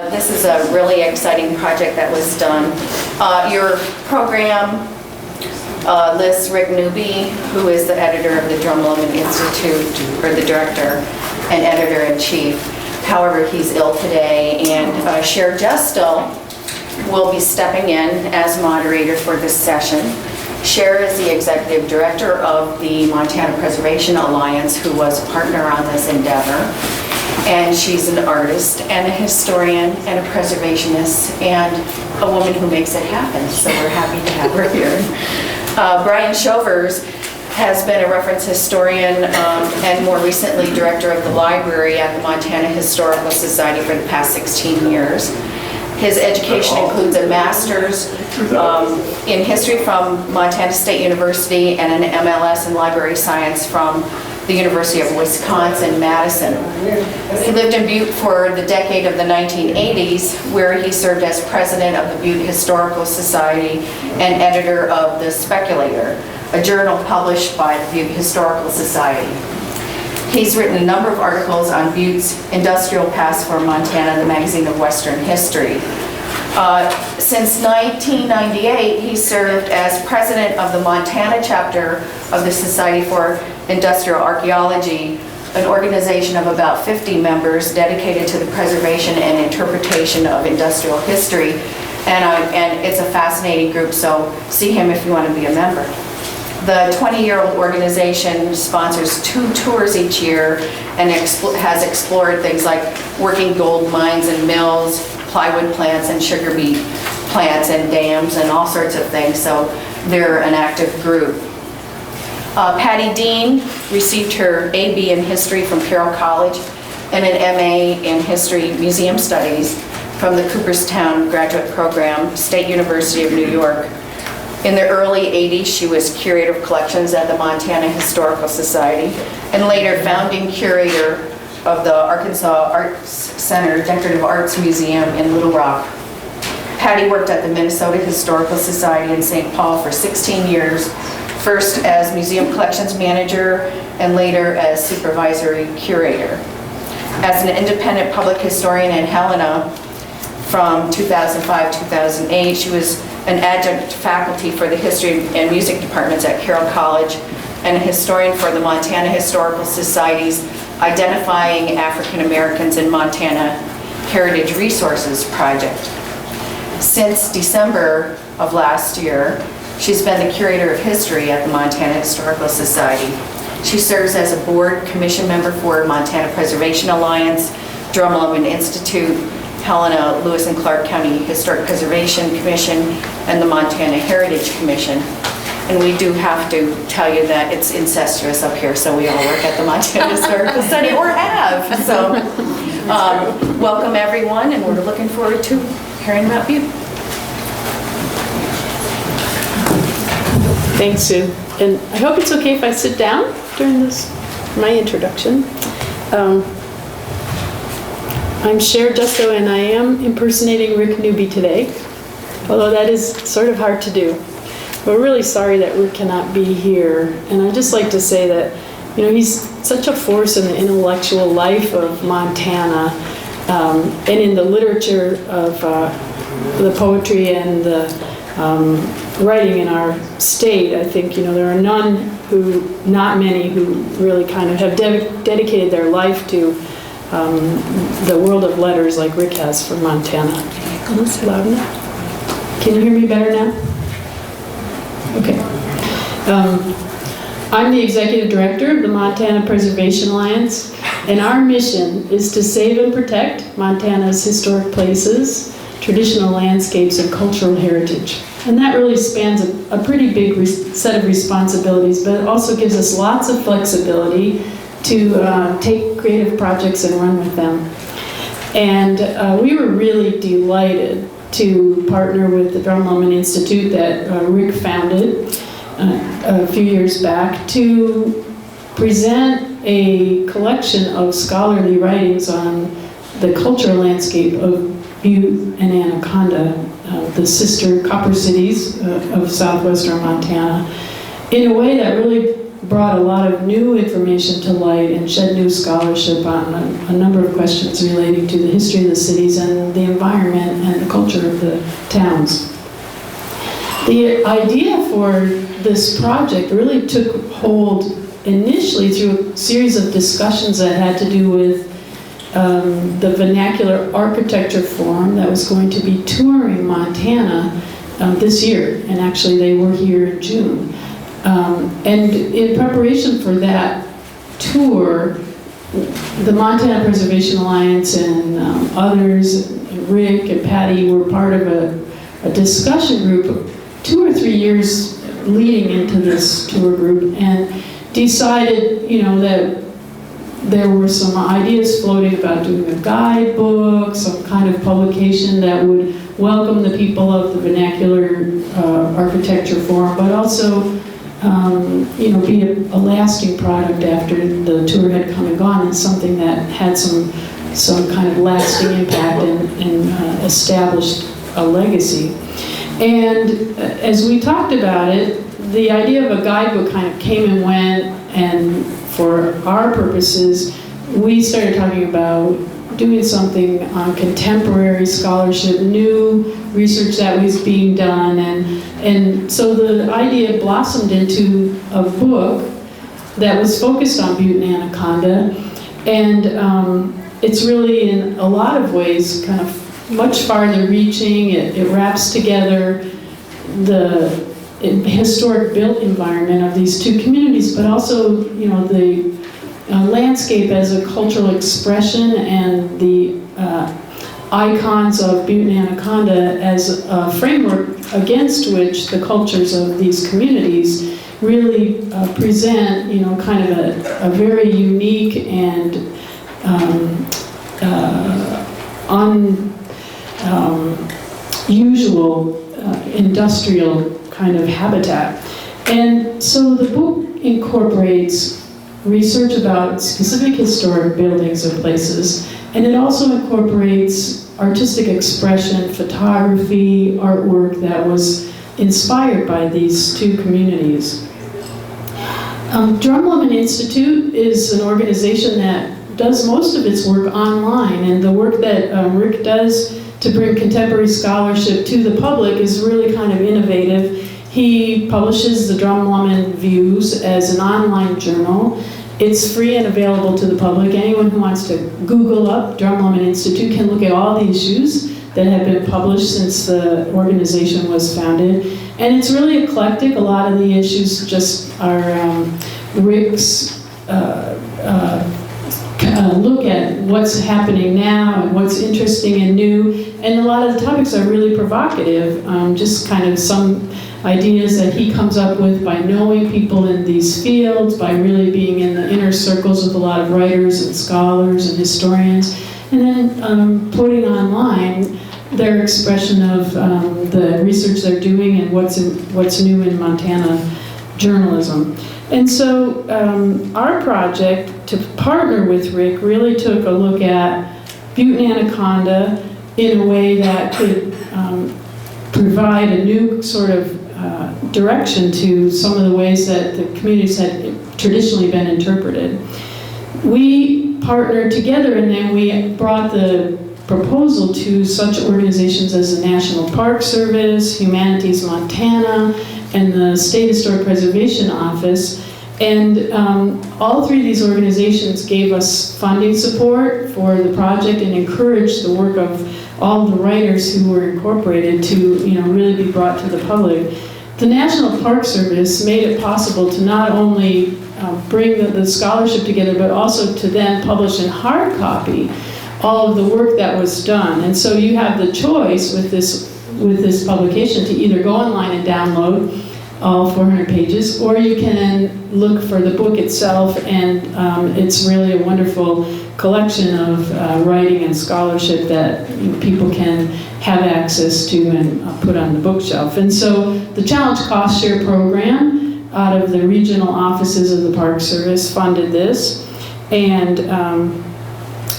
This is a really exciting project that was done. Your program lists Rick Newby, who is the editor of the Drumlin Institute, or the director and editor-in-chief. However, he's ill today, and Cher Gestel will be stepping in as moderator for this session. Cher is the executive director of the Montana Preservation Alliance, who was a partner on this endeavor. And she's an artist and a historian and a preservationist and a woman who makes it happen. So we're happy to have her here. Brian Shovers has been a reference historian and more recently director of the library at the Montana Historical Society for the past 16 years. His education includes a master's in history from Montana State University and an MLS in library science from the University of Wisconsin-Madison. He lived in Butte for the decade of the 1980s, where he served as president of the Butte Historical Society and editor of The Speculator, a journal published by the Butte Historical Society. He's written a number of articles on Butte's industrial past for Montana, the magazine of Western history. Since 1998, he served as president of the Montana chapter of the Society for Industrial Archaeology, an organization of about 50 members dedicated to the preservation and interpretation of industrial history. And it's a fascinating group, so see him if you want to be a member. The 20-year-old organization sponsors 2 tours each year and has explored things like working gold mines and mills, plywood plants and sugar beet plants and dams and all sorts of things, so they're an active group. Patty Dean received her A.B. in history from Carroll College and an M.A. in history museum studies from the Cooperstown graduate program, State University of New York. In the early 80s, she was curator of collections at the Montana Historical Society and later founding curator of the Arkansas Arts Center Decorative Arts Museum in Little Rock. Patty worked at the Minnesota Historical Society in St. Paul for 16 years, first as museum collections manager and later as supervisory curator. As an independent public historian in Helena from 2005-2008, she was an adjunct faculty for the history and music departments at Carroll College and a historian for the Montana Historical Society's Identifying African Americans in Montana Heritage Resources project. Since December of last year, she's been the curator of history at the Montana Historical Society. She serves as a board commission member for Montana Preservation Alliance, Drumlin Institute, Helena, Lewis and Clark County Historic Preservation Commission, and the Montana Heritage Commission. And we do have to tell you that it's incestuous up here, so we all work at the Montana Historical Society, or have. So welcome everyone, and we're looking forward to hearing about Butte. Thanks, Sue. And I hope it's okay if I sit down during my introduction. I'm Cher Gestel, and I am impersonating Rick Newby today, although that is sort of hard to do. We're really sorry that Rick cannot be here, and I'd just like to say that, he's such a force in the intellectual life of Montana, and in the literature of the poetry and the writing in our state. I think, there are not many who really kind of have dedicated their life to the world of letters like Rick has for Montana. Is this loud enough? Can you hear me better now? Okay. I'm the executive director of the Montana Preservation Alliance, and our mission is to save and protect Montana's historic places, traditional landscapes, and cultural heritage. And that really spans a pretty big set of responsibilities, but it also gives us lots of flexibility to take creative projects and run with them. And we were really delighted to partner with the Drumlin Institute that Rick founded a few years back to present a collection of scholarly writings on the cultural landscape of Butte and Anaconda, the sister copper cities of southwestern Montana, in a way that really brought a lot of new information to light and shed new scholarship on a number of questions relating to the history of the cities and the environment and the culture of the towns. The idea for this project really took hold initially through a series of discussions that had to do with the Vernacular Architecture Forum that was going to be touring Montana this year, and actually they were here in June. And in preparation for that tour, the Montana Preservation Alliance and others, Rick and Patty, were part of a discussion group 2 or 3 years leading into this tour group, and decided, that there were some ideas floating about doing a guidebook, some kind of publication that would welcome the people of the Vernacular Architecture Forum, but also, be a lasting product after the tour had come and gone, and something that had some kind of lasting impact and established a legacy. And as we talked about it, the idea of a guidebook kind of came and went, and for our purposes, we started talking about doing something on contemporary scholarship, new research that was being done, and so the idea blossomed into a book that was focused on Butte and Anaconda, and it's really in a lot of ways kind of much farther reaching. It wraps together the historic built environment of these two communities, but also, the landscape as a cultural expression, and the icons of Butte and Anaconda as a framework against which the cultures of these communities really present, kind of a very unique and unusual industrial kind of habitat. And so the book incorporates research about specific historic buildings or places, and it also incorporates artistic expression, photography, artwork that was inspired by these two communities. Drumlin Institute is an organization that does most of its work online, and the work that Rick does to bring contemporary scholarship to the public is really kind of innovative. He publishes the Drumlin Views as an online journal. It's free and available to the public. Anyone who wants to Google up Drumlin Institute can look at all the issues that have been published since the organization was founded. And it's really eclectic. A lot of the issues just are Rick's look at what's happening now and what's interesting and new. And a lot of the topics are really provocative, just kind of some ideas that he comes up with by knowing people in these fields, by really being in the inner circles with a lot of writers and scholars and historians, and then putting online their expression of the research they're doing and what's new in Montana journalism. And so our project to partner with Rick really took a look at Butte and Anaconda in a way that could provide a new sort of direction to some of the ways that the communities had traditionally been interpreted. We partnered together, and then we brought the proposal to such organizations as the National Park Service, Humanities Montana, and the State Historic Preservation Office. And all three of these organizations gave us funding support for the project and encouraged the work of all the writers who were incorporated to really be brought to the public. The National Park Service made it possible to not only bring the scholarship together, but also to then publish in hard copy all of the work that was done. And so you have the choice with this publication to either go online and download all 400 pages, or you can look for the book itself, and it's really a wonderful collection of writing and scholarship that people can have access to and put on the bookshelf. And so the Challenge Cost Share program out of the regional offices of the Park Service funded this, and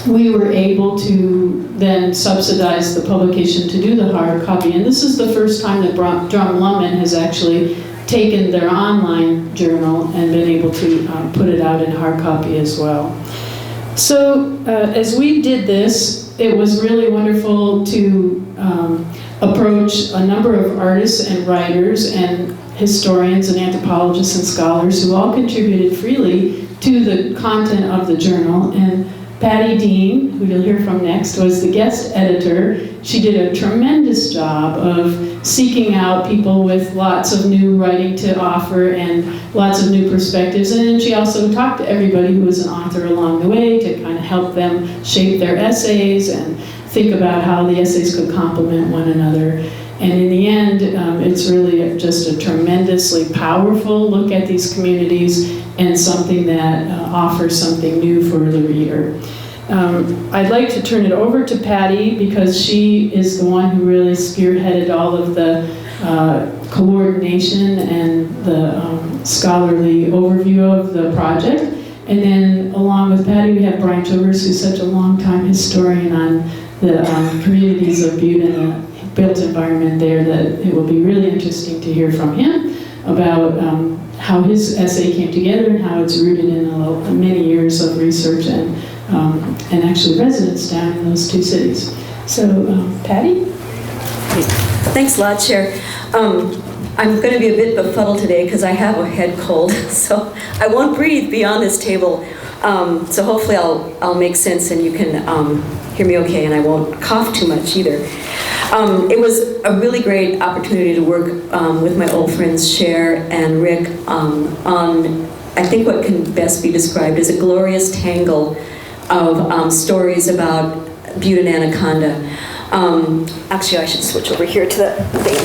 we were able to then subsidize the publication to do the hard copy. And this is the first time that Drumlin has actually taken their online journal and been able to put it out in hard copy as well. So as we did this, it was really wonderful to approach a number of artists and writers and historians and anthropologists and scholars who all contributed freely to the content of the journal. And Patty Dean, who you'll hear from next, was the guest editor. She did a tremendous job of seeking out people with lots of new writing to offer and lots of new perspectives. And then she also talked to everybody who was an author along the way to kind of help them shape their essays and think about how the essays could complement one another. And in the end, it's really just a tremendously powerful look at these communities and something that offers something new for the reader. I'd like to turn it over to Patty because she is the one who really spearheaded all of the coordination and the scholarly overview of the project. And then along with Patty, we have Brian Childress, who's such a long-time historian on the communities of Butte and the built environment there, that it will be really interesting to hear from him about how his essay came together and how it's rooted in many years of research and actually residence down in those two cities. So, Patty? Thanks a lot, Chair. I'm going to be a bit befuddled today because I have a head cold, so I won't breathe beyond this table. So hopefully I'll make sense and you can hear me okay, and I won't cough too much either. It was a really great opportunity to work with my old friends Cher and Rick on, I think, what can best be described as a glorious tangle of stories about Butte and Anaconda. Actually, I should switch over here to the thing.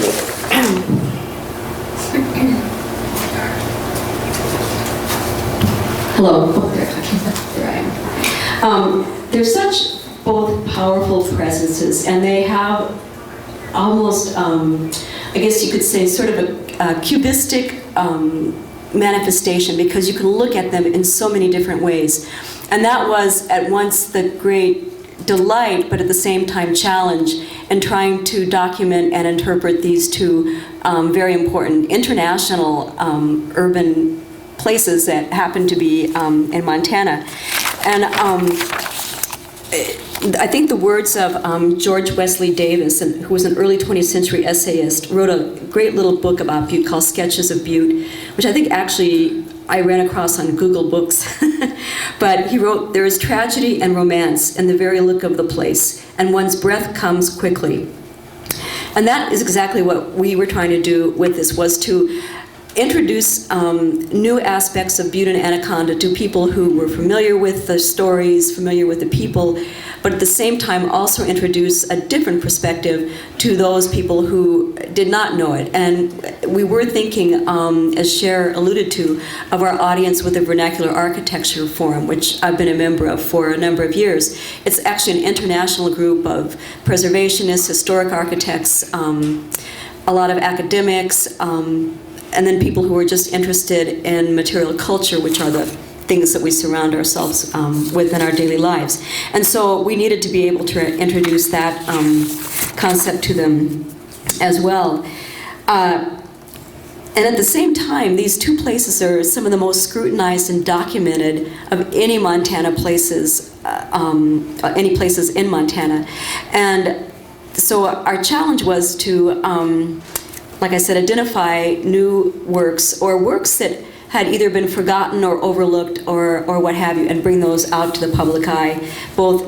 Hello. Oh, there I am. They're such both powerful presences, and they have almost, I guess you could say, sort of a cubistic manifestation, because you can look at them in so many different ways. And that was at once the great delight, but at the same time challenge in trying to document and interpret these two very important international urban places that happen to be in Montana. And I think the words of George Wesley Davis, who was an early 20th century essayist, wrote a great little book about Butte called Sketches of Butte, which I think actually I ran across on Google Books. But he wrote, "There is tragedy and romance in the very look of the place, and one's breath comes quickly." And that is exactly what we were trying to do with this, was to introduce new aspects of Butte and Anaconda to people who were familiar with the stories, familiar with the people, but at the same time also introduce a different perspective to those people who did not know it. And we were thinking, as Cher alluded to, of our audience with the Vernacular Architecture Forum, which I've been a member of for a number of years. It's actually an international group of preservationists, historic architects, a lot of academics, and then people who are just interested in material culture, which are the things that we surround ourselves with in our daily lives. And so we needed to be able to introduce that concept to them as well. And at the same time, these two places are some of the most scrutinized and documented of any Montana places, any places in Montana. And so our challenge was to, like I said, identify new works, or works that had either been forgotten or overlooked or what have you, and bring those out to the public eye, both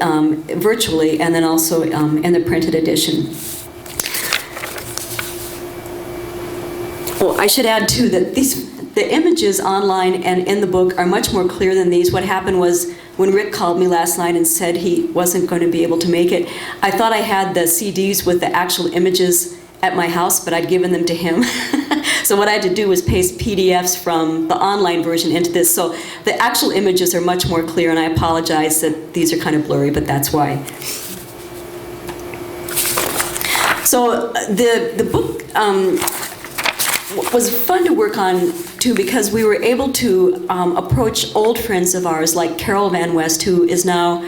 virtually and then also in the printed edition. Well, I should add too that the images online and in the book are much more clear than these. What happened was, when Rick called me last night and said he wasn't going to be able to make it, I thought I had the CDs with the actual images at my house, but I'd given them to him. So what I had to do was paste PDFs from the online version into this. So the actual images are much more clear, and I apologize that these are kind of blurry, but that's why. So the book was fun to work on too, because we were able to approach old friends of ours like Carol Van West, who is now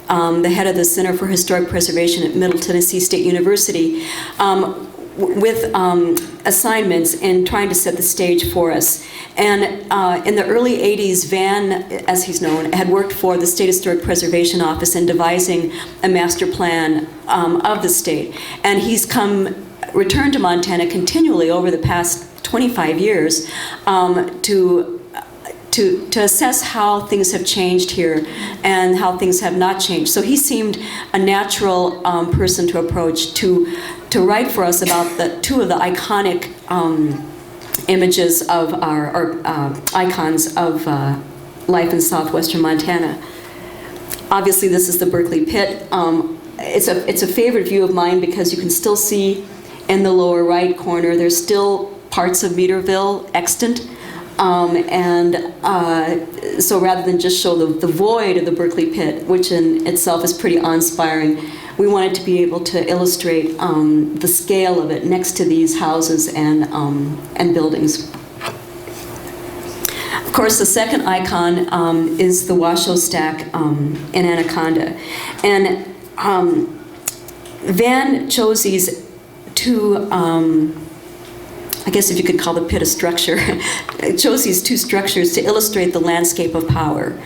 the head of the Center for Historic Preservation at Middle Tennessee State University. with assignments in trying to set the stage for us. And in the early 80s, Van, as he's known, had worked for the State Historic Preservation Office in devising a master plan of the state. And he's returned to Montana continually over the past 25 years to assess how things have changed here and how things have not changed. So he seemed a natural person to approach to write for us about two of the iconic images of or icons of life in southwestern Montana. Obviously, this is the Berkeley Pit. It's a favorite view of mine because you can still see in the lower right corner, there's still parts of Meterville extant. So rather than just show the void of the Berkeley Pit, which in itself is pretty awe-inspiring, we wanted to be able to illustrate the scale of it next to these houses and buildings. Of course, the second icon is the Washoe Stack in Anaconda. And Van chose these two, I guess if you could call the pit a structure, chose these two structures to illustrate the landscape of power.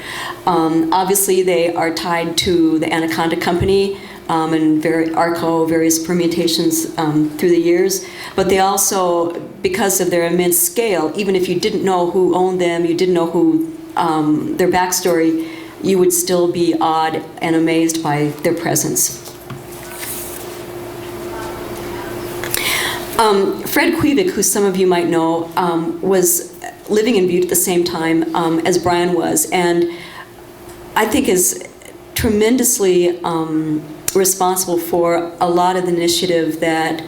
Obviously, they are tied to the Anaconda Company and ARCO, various permutations through the years, but they also, because of their immense scale, even if you didn't know who owned them, you didn't know who their backstory, you would still be awed and amazed by their presence. Fred Quevick, who some of you might know, was living in Butte at the same time as Brian was, and I think is tremendously responsible for a lot of the initiative that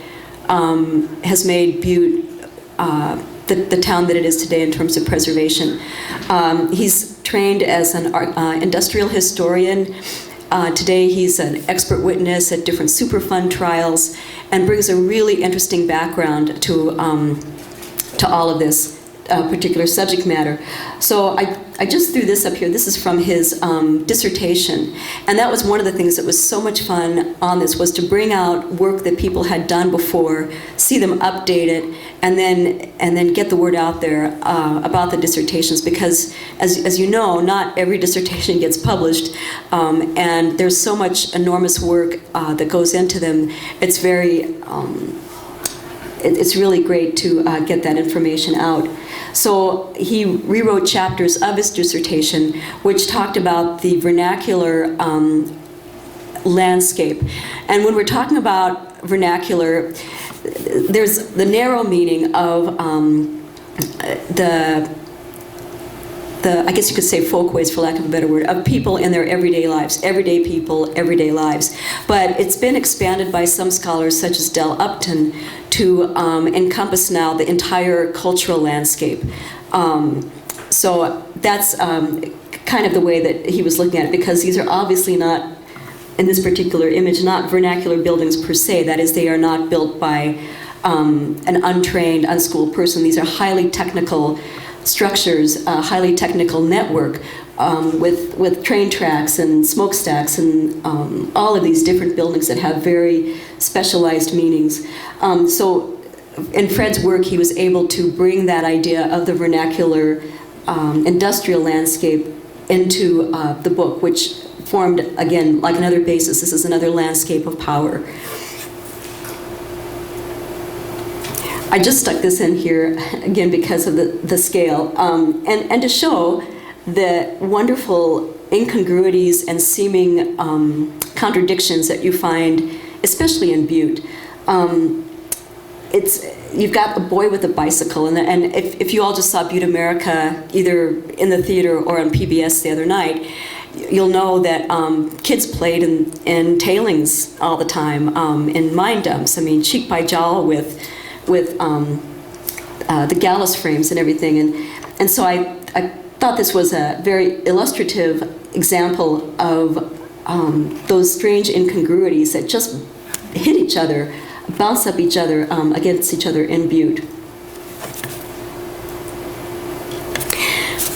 has made Butte the town that it is today in terms of preservation. He's trained as an industrial historian. Today he's an expert witness at different Superfund trials and brings a really interesting background to all of this particular subject matter. So I just threw this up here. This is from his dissertation. And that was one of the things that was so much fun on this, was to bring out work that people had done before, see them update it, and then get the word out there about the dissertations. Because as you know, not every dissertation gets published, and there's so much enormous work that goes into them. It's very it's really great to get that information out. So he rewrote chapters of his dissertation, which talked about the vernacular landscape. And when we're talking about vernacular, there's the narrow meaning of I guess you could say folkways, for lack of a better word, of people in their everyday lives, everyday people, everyday lives. But it's been expanded by some scholars, such as Del Upton, to encompass now the entire cultural landscape. So that's kind of the way that he was looking at it, because these are obviously not, in this particular image, not vernacular buildings per se. That is, they are not built by an untrained, unschooled person. These are highly technical structures, a highly technical network with train tracks and smokestacks and all of these different buildings that have very specialized meanings. So in Fred's work, he was able to bring that idea of the vernacular industrial landscape into the book, which formed, again, like another basis. This is another landscape of power. I just stuck this in here, again, because of the scale, and to show the wonderful incongruities and seeming contradictions that you find, especially in Butte. You've got a boy with a bicycle, and if you all just saw Butte America, either in the theater or on PBS the other night, you'll know that kids played in tailings all the time, in mine dumps. I mean, cheek by jowl with the gallus frames and everything, and so I thought this was a very illustrative example of those strange incongruities that just hit each other, bounce up each other against each other in Butte.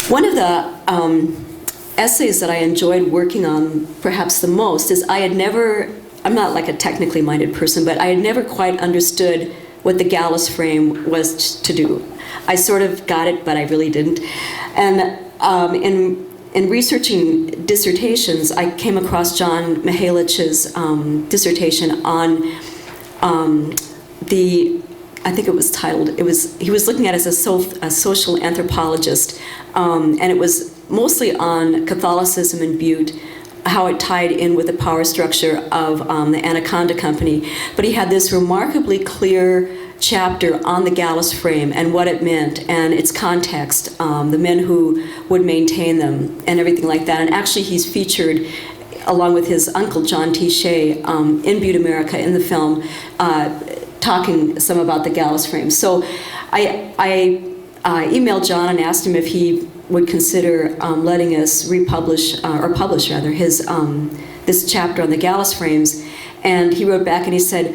One of the essays that I enjoyed working on perhaps the most is I'm not like a technically minded person, but I had never quite understood what the Gallus frame was to do. I sort of got it, but I really didn't. And in researching dissertations, I came across John Mihalich's dissertation on I think it was titled, he was looking at it as a social anthropologist, and it was mostly on Catholicism in Butte, how it tied in with the power structure of the Anaconda Company. But he had this remarkably clear chapter on the Gallus frame and what it meant and its context, the men who would maintain them and everything like that. And actually he's featured along with his uncle John T. Shea in Butte, America in the film, talking some about the Gallus frame. So I emailed John and asked him if he would consider letting us republish, or publish rather, his this chapter on the Gallus frames. And he wrote back and he said,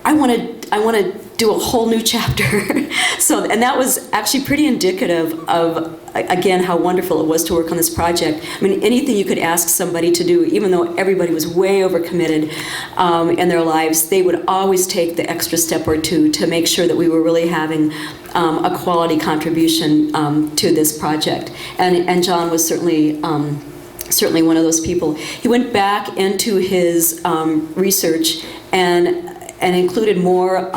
I want to do a whole new chapter. And that was actually pretty indicative of, again, how wonderful it was to work on this project. I mean, anything you could ask somebody to do, even though everybody was way overcommitted in their lives, they would always take the extra step or two to make sure that we were really having a quality contribution to this project. And John was certainly one of those people. He went back into his research and included more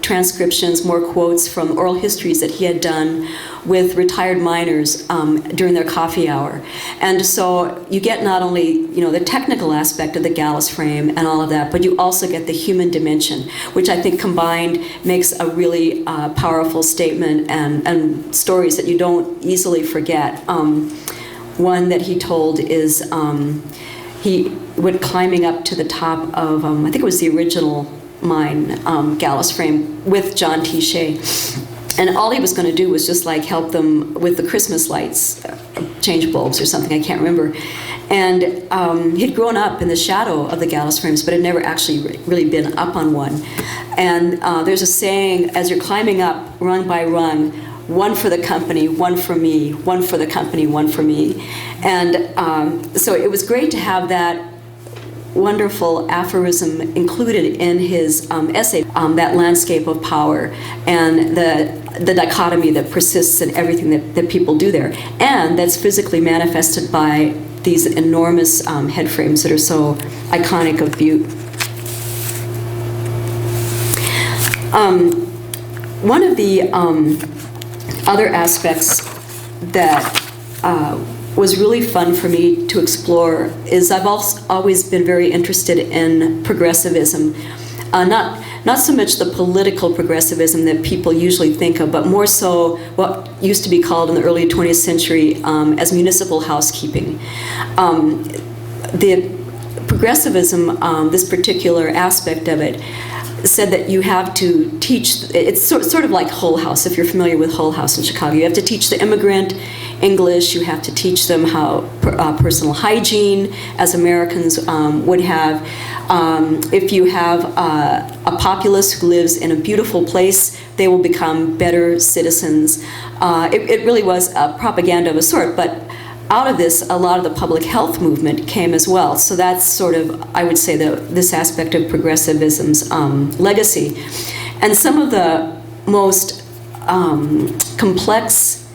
transcriptions, more quotes from oral histories that he had done with retired miners during their coffee hour. And so you get not only the technical aspect of the Gallus frame and all of that, but you also get the human dimension, which I think combined makes a really powerful statement and stories that you don't easily forget. One that he told is he went climbing up to the top of, I think it was the original mine, Gallus frame, with John T. Shea. And all he was going to do was just like help them with the Christmas lights, change bulbs or something, I can't remember. And he'd grown up in the shadow of the Gallus frames, but had never actually really been up on one. And there's a saying, as you're climbing up rung by rung, one for the company, one for me, one for the company, one for me. And so it was great to have that wonderful aphorism included in his essay, that landscape of power and the dichotomy that persists in everything that people do there. And that's physically manifested by these enormous head frames that are so iconic of Butte. One of the other aspects that was really fun for me to explore is I've always been very interested in progressivism. Not so much the political progressivism that people usually think of, but more so what used to be called in the early 20th century as municipal housekeeping. The progressivism, this particular aspect of it, said that you have to teach, it's sort of like Hull House, if you're familiar with Hull House in Chicago. You have to teach the immigrant English, you have to teach them how personal hygiene, as Americans would have. If you have a populace who lives in a beautiful place, they will become better citizens. It really was a propaganda of a sort, but out of this, a lot of the public health movement came as well. So that's sort of, I would say, this aspect of progressivism's legacy. And some of the most complex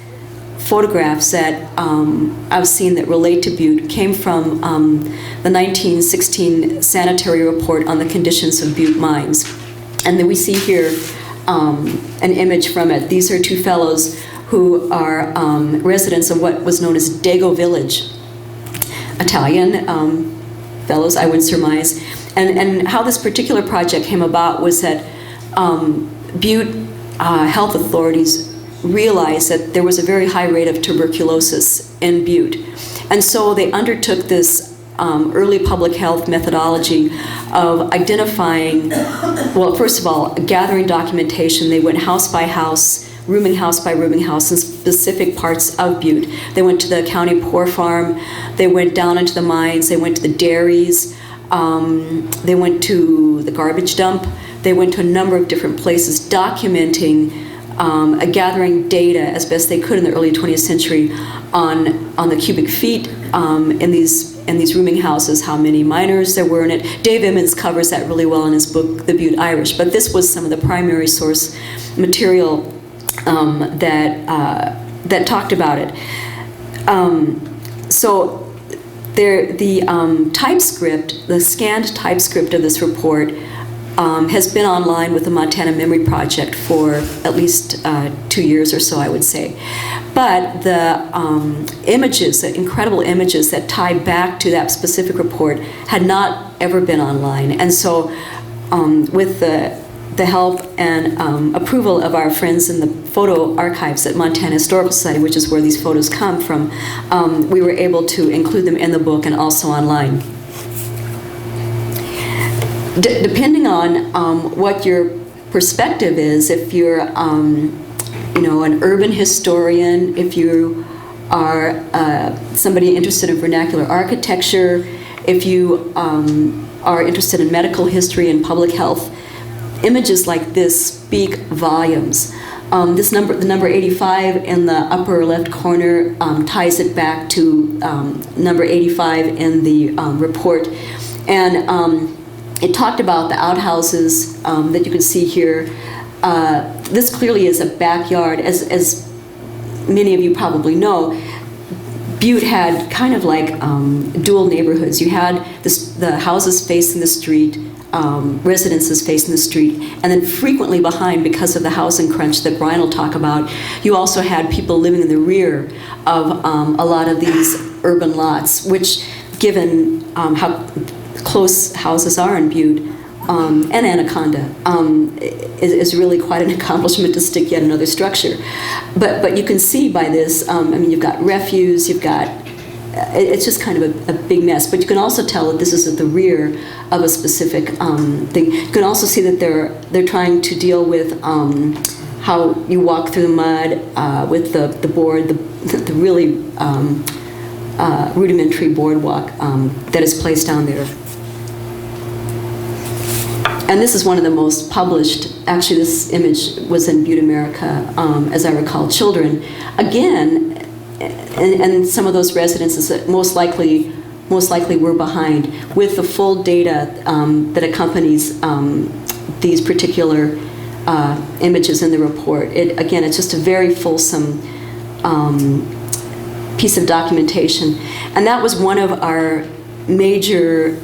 photographs that I've seen that relate to Butte came from the 1916 sanitary report on the conditions of Butte mines. And then we see here an image from it. These are two fellows who are residents of what was known as Dago Village. Italian fellows, I would surmise. And how this particular project came about was that Butte health authorities realized that there was a very high rate of tuberculosis in Butte. And so they undertook this early public health methodology of identifying, well, first of all, gathering documentation. They went house by house, rooming house by rooming house in specific parts of Butte. They went to the county poor farm, they went down into the mines, they went to the dairies, they went to the garbage dump, they went to a number of different places documenting, gathering data as best they could in the early 20th century on the cubic feet in these these rooming houses, how many miners there were in it. Dave Emmons covers that really well in his book, The Butte Irish. But this was some of the primary source material that talked about it. So the typescript, the scanned typescript of this report has been online with the Montana Memory Project for at least 2 years or so, I would say. But the images, the incredible images that tie back to that specific report had not ever been online. And so with the help and approval of our friends in the photo archives at Montana Historical Society, which is where these photos come from, we were able to include them in the book and also online. Depending on what your perspective is, if you're an urban historian, if you are somebody interested in vernacular architecture, if you are interested in medical history and public health, images like this speak volumes. The number 85 in the upper left corner ties it back to number 85 in the report. And it talked about the outhouses that you can see here. This clearly is a backyard. As many of you probably know, Butte had kind of like dual neighborhoods. You had the houses facing the street, residences facing the street, and then frequently behind, because of the housing crunch that Brian will talk about, you also had people living in the rear of a lot of these urban lots, which, given how close houses are in Butte and Anaconda, is really quite an accomplishment to stick yet another structure. But you can see by this, you've got refuse, you've got, it's just kind of a big mess. But you can also tell that this is at the rear of a specific thing. You can also see that they're trying to deal with how you walk through the mud with the board, the really rudimentary boardwalk that is placed down there. And this is one of the most published, actually this image was in Butte America, as I recall, children. Again, and some of those residences that most likely were behind, with the full data that accompanies these particular images in the report. Again, it's just a very fulsome piece of documentation. And that was one of our major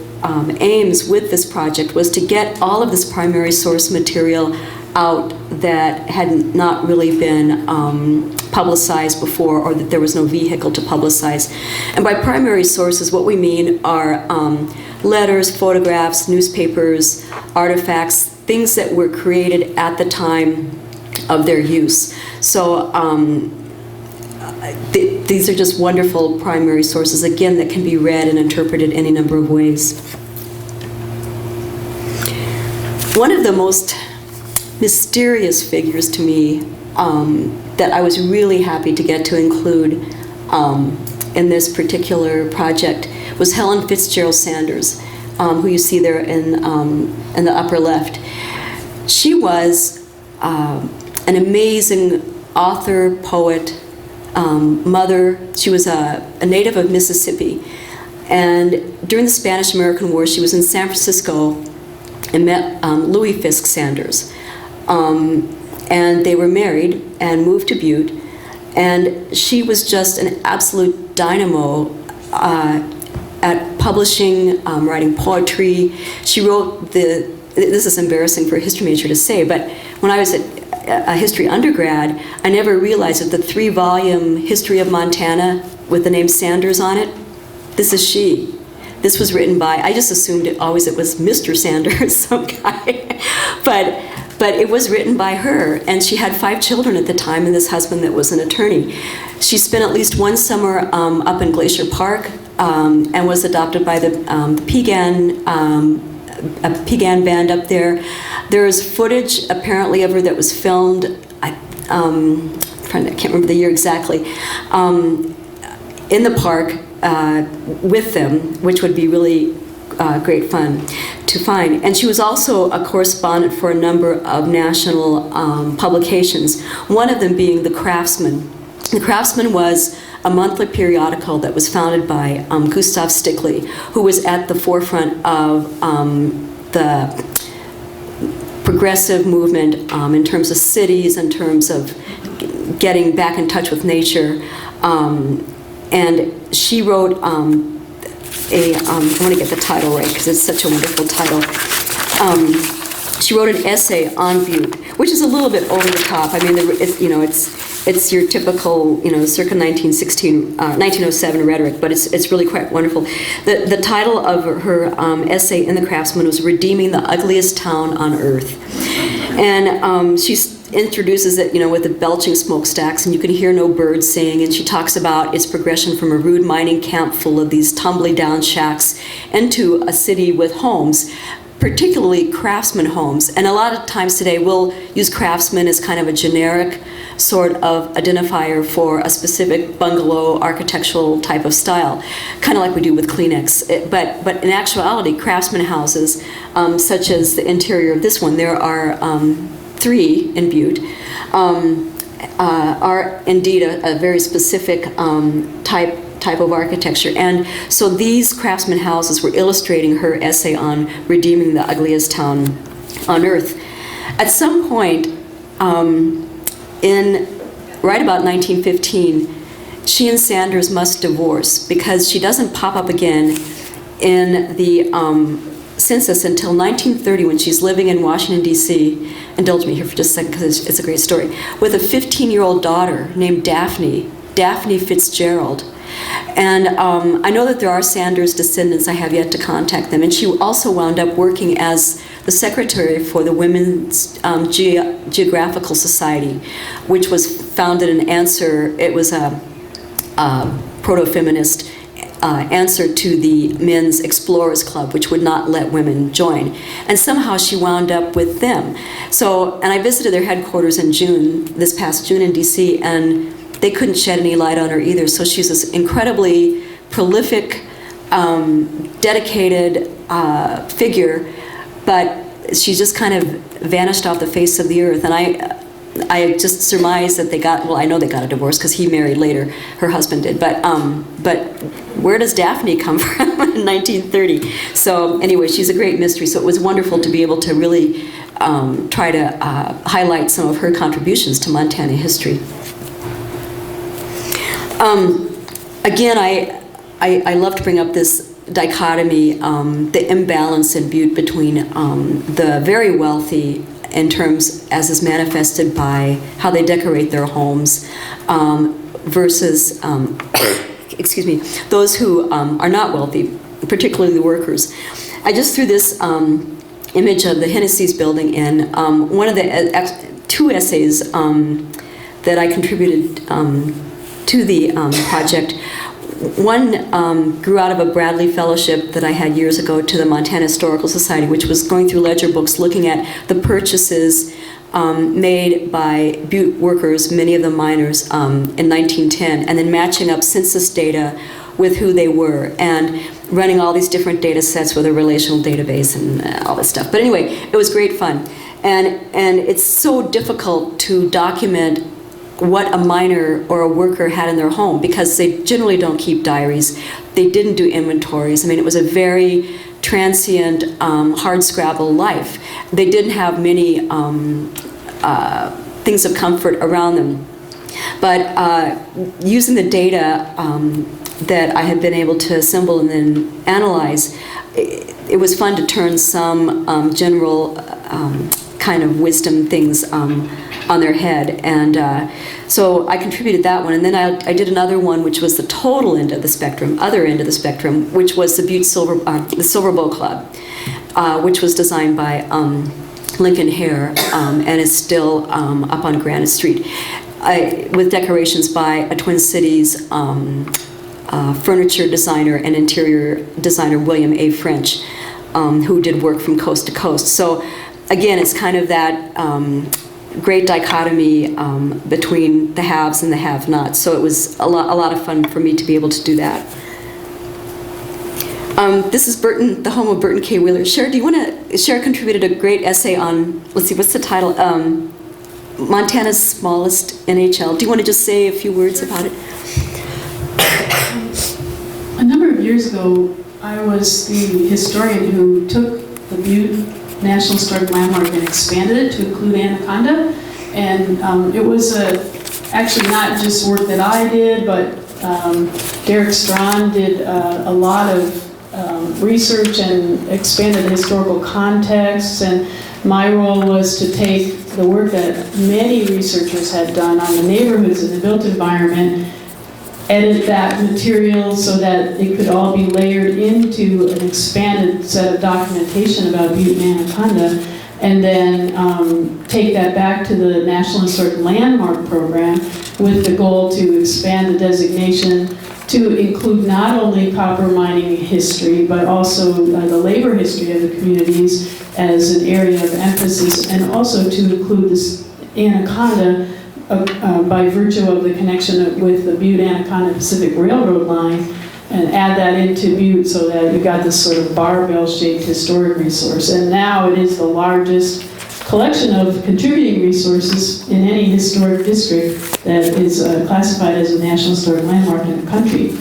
aims with this project, was to get all of this primary source material out that had not really been publicized before, or that there was no vehicle to publicize. And by primary sources, what we mean are letters, photographs, newspapers, artifacts, things that were created at the time of their use. So these are just wonderful primary sources, again, that can be read and interpreted any number of ways. One of the most mysterious figures to me that I was really happy to get to include in this particular project was Helen Fitzgerald Sanders, who you see there in the upper left. She was an amazing author, poet, mother. She was a native of Mississippi, and during the Spanish-American War, she was in San Francisco and met Louis Fisk Sanders. And they were married and moved to Butte, and she was just an absolute dynamo at publishing, writing poetry. She wrote this is embarrassing for a history major to say, but when I was at a history undergrad, I never realized that the 3-volume History of Montana with the name Sanders on it, this is she. This was written by, I just assumed it was Mr. Sanders, some guy, but it was written by her, and she had 5 children at the time, and this husband that was an attorney. She spent at least one summer up in Glacier Park and was adopted by the Piegan band up there. There is footage apparently of her that was filmed, I can't remember the year exactly, in the park with them, which would be really great fun to find. And she was also a correspondent for a number of national publications, one of them being The Craftsman. The Craftsman was a monthly periodical that was founded by Gustav Stickley, who was at the forefront of the progressive movement in terms of cities, in terms of getting back in touch with nature. And she wrote I want to get the title right because it's such a wonderful title. She wrote an essay on Butte, which is a little bit over the top. I mean, it's your typical, circa 1907 rhetoric, but it's really quite wonderful. The title of her essay in the Craftsman was "Redeeming the Ugliest Town on Earth," and she introduces it, with the belching smokestacks, and you can hear no birds sing, and she talks about its progression from a rude mining camp full of these tumbly down shacks into a city with homes, particularly craftsman homes. And a lot of times today we'll use craftsman as kind of a generic sort of identifier for a specific bungalow architectural type of style, kind of like we do with Kleenex. But in actuality, craftsman houses, such as the interior of this one, there are 3 in Butte, are indeed a very specific type of architecture. And so these craftsman houses were illustrating her essay on redeeming the ugliest town on earth. At some point, in right about 1915, she and Sanders must divorce because she doesn't pop up again in the census until 1930, when she's living in Washington, D.C. Indulge me here for just a second because it's a great story. With a 15-year-old daughter named Daphne Fitzgerald. And I know that there are Sanders descendants. I have yet to contact them. And she also wound up working as the secretary for the Women's Geographical Society, which was founded in answer. It was a proto-feminist answer to the Men's Explorers Club, which would not let women join. And somehow she wound up with them. So, and I visited their headquarters in this past June in DC, and they couldn't shed any light on her either. So she's this incredibly prolific, dedicated figure, but she just kind of vanished off the face of the earth. And I just surmise that I know they got a divorce because he married later, her husband did, but where does Daphne come from in 1930? So anyway, she's a great mystery, so it was wonderful to be able to really try to highlight some of her contributions to Montana history. Again, I love to bring up this dichotomy, the imbalance in Butte between the very wealthy in terms as is manifested by how they decorate their homes versus, excuse me, those who are not wealthy, particularly the workers. I just threw this image of the Hennessy's building in. One of the 2 essays that I contributed to the project. One grew out of a Bradley Fellowship that I had years ago to the Montana Historical Society, which was going through ledger books looking at the purchases made by Butte workers, many of them miners, in 1910, and then matching up census data with who they were, and running all these different data sets with a relational database and all this stuff. But anyway, it was great fun. And it's so difficult to document what a miner or a worker had in their home because they generally don't keep diaries. They didn't do inventories. I mean, it was a very transient, hardscrabble life. They didn't have many things of comfort around them. But using the data that I had been able to assemble and then analyze, it was fun to turn some general kind of wisdom things on their head. And so I contributed that one. And then I did another one, which was the total end of the spectrum, other end of the spectrum, which was the Butte the Silver Bow Club, which was designed by Lincoln Hare and is still up on Granite Street, with decorations by a Twin Cities furniture designer and interior designer, William A. French, who did work from coast to coast. So again, it's kind of that great dichotomy between the haves and the have-nots. So it was a lot of fun for me to be able to do that. This is Burton, the home of Burton K. Wheeler. Cher contributed a great essay on, let's see, what's the title? Montana's smallest NHL. Do you want to just say a few words about it? of years ago, I was the historian who took the Butte National Historic Landmark and expanded it to include Anaconda. And it was actually not just work that I did, but Derek Strawn did a lot of research and expanded the historical context. And my role was to take the work that many researchers had done on the neighborhoods in the built environment, edit that material so that it could all be layered into an expanded set of documentation about Butte and Anaconda, and then take that back to the National Historic Landmark Program with the goal to expand the designation to include not only copper mining history, but also the labor history of the communities as an area of emphasis, and also to include this Anaconda by virtue of the connection with the Butte-Anaconda Pacific Railroad line, and add that into Butte so that you got this sort of barbell-shaped historic resource. And now it is the largest collection of contributing resources in any historic district that is classified as a National Historic Landmark in the country.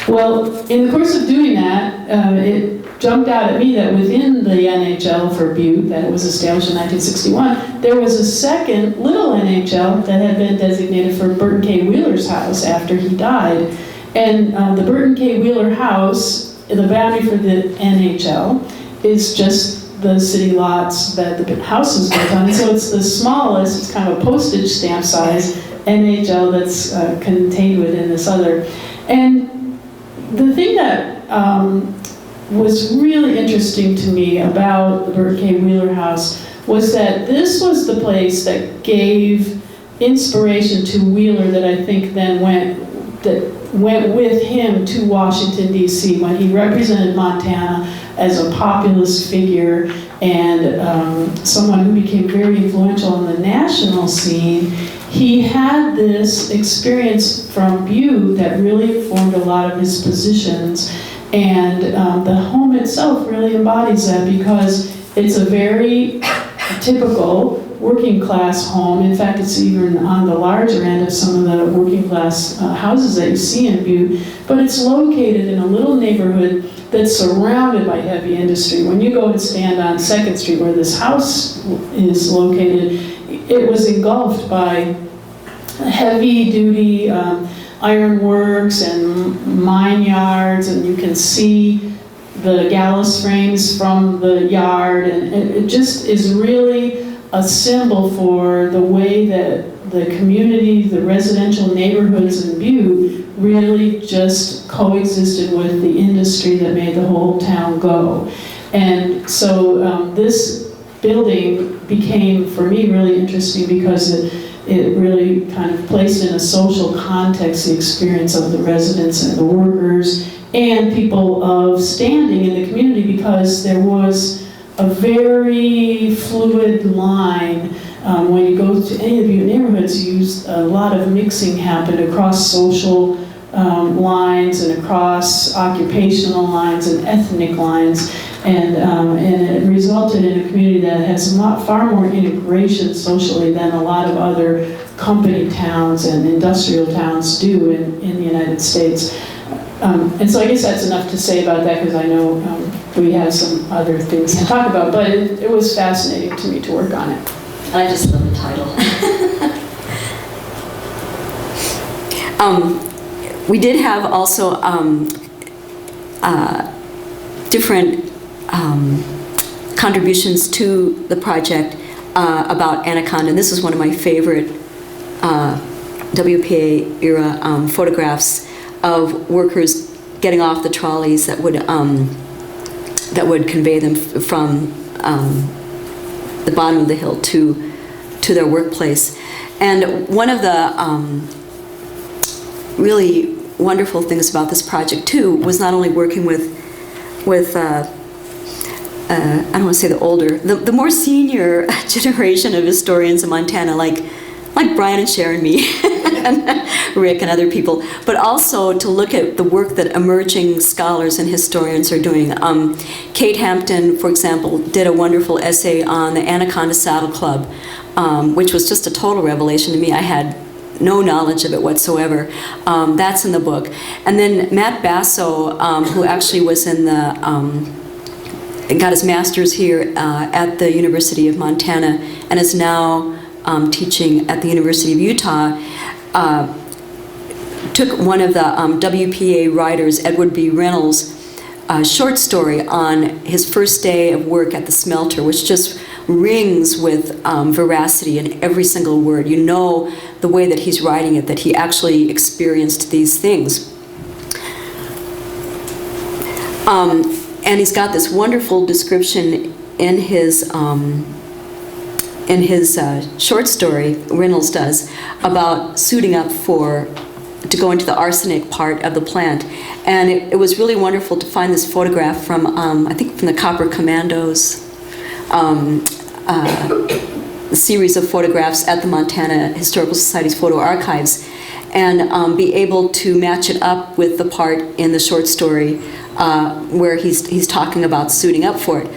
Well, in the course of doing that, it jumped out at me that within the NHL for Butte, that was established in 1961, there was a second little NHL that had been designated for Burton K. Wheeler's house after he died. And the Burton K. Wheeler house, the boundary for the NHL, is just the city lots that the house is built on. So it's the smallest, it's kind of a postage stamp size NHL that's contained within this other. And the thing that was really interesting to me about the Burton K. Wheeler house was that this was the place that gave inspiration to Wheeler that I think then went with him to Washington, D.C. when he represented Montana as a populist figure and someone who became very influential on the national scene. He had this experience from Butte that really formed a lot of his positions, and the home itself really embodies that because it's a very typical working class home. In fact, it's even on the larger end of some of the working class houses that you see in Butte, but it's located in a little neighborhood that's surrounded by heavy industry. When you go and stand on 2nd Street where this house is located, it was engulfed by heavy duty ironworks and mine yards, and you can see the gallows frames from the yard, and it just is really a symbol for the way that the community, the residential neighborhoods in Butte really just coexisted with the industry that made the whole town go. And so this building became, for me, really interesting because it really kind of placed in a social context the experience of the residents and the workers and people of standing in the community, because there was a very fluid line. When you go to any of the neighborhoods, a lot of mixing happened across social lines and across occupational lines and ethnic lines, and it resulted in a community that has far more integration socially than a lot of other company towns and industrial towns do in the United States. And so I guess that's enough to say about that, because I know we have some other things to talk about, but it was fascinating to me to work on it. And I just love the title. We did have also different contributions to the project about Anaconda, and this is one of my favorite WPA era photographs of workers getting off the trolleys that would convey them from the bottom of the hill to their workplace. And one of the really wonderful things about this project too was not only working with I don't want to say the older, the more senior generation of historians in Montana, like Brian and Sharon, me, and Rick and other people, but also to look at the work that emerging scholars and historians are doing. Kate Hampton, for example, did a wonderful essay on the Anaconda Saddle Club, which was just a total revelation to me. I had no knowledge of it whatsoever. That's in the book. And then Matt Basso, who actually was in got his master's here at the University of Montana and is now teaching at the University of Utah, took one of the WPA writers, Edward B. Reynolds' short story on his first day of work at the smelter, which just rings with veracity in every single word. You know the way that he's writing it, that he actually experienced these things. And he's got this wonderful description in his short story, Reynolds does, about suiting up to go into the arsenic part of the plant. And it was really wonderful to find this photograph from, I think from the Copper Commandos, series of photographs at the Montana Historical Society's photo archives, and be able to match it up with the part in the short story where he's talking about suiting up for it.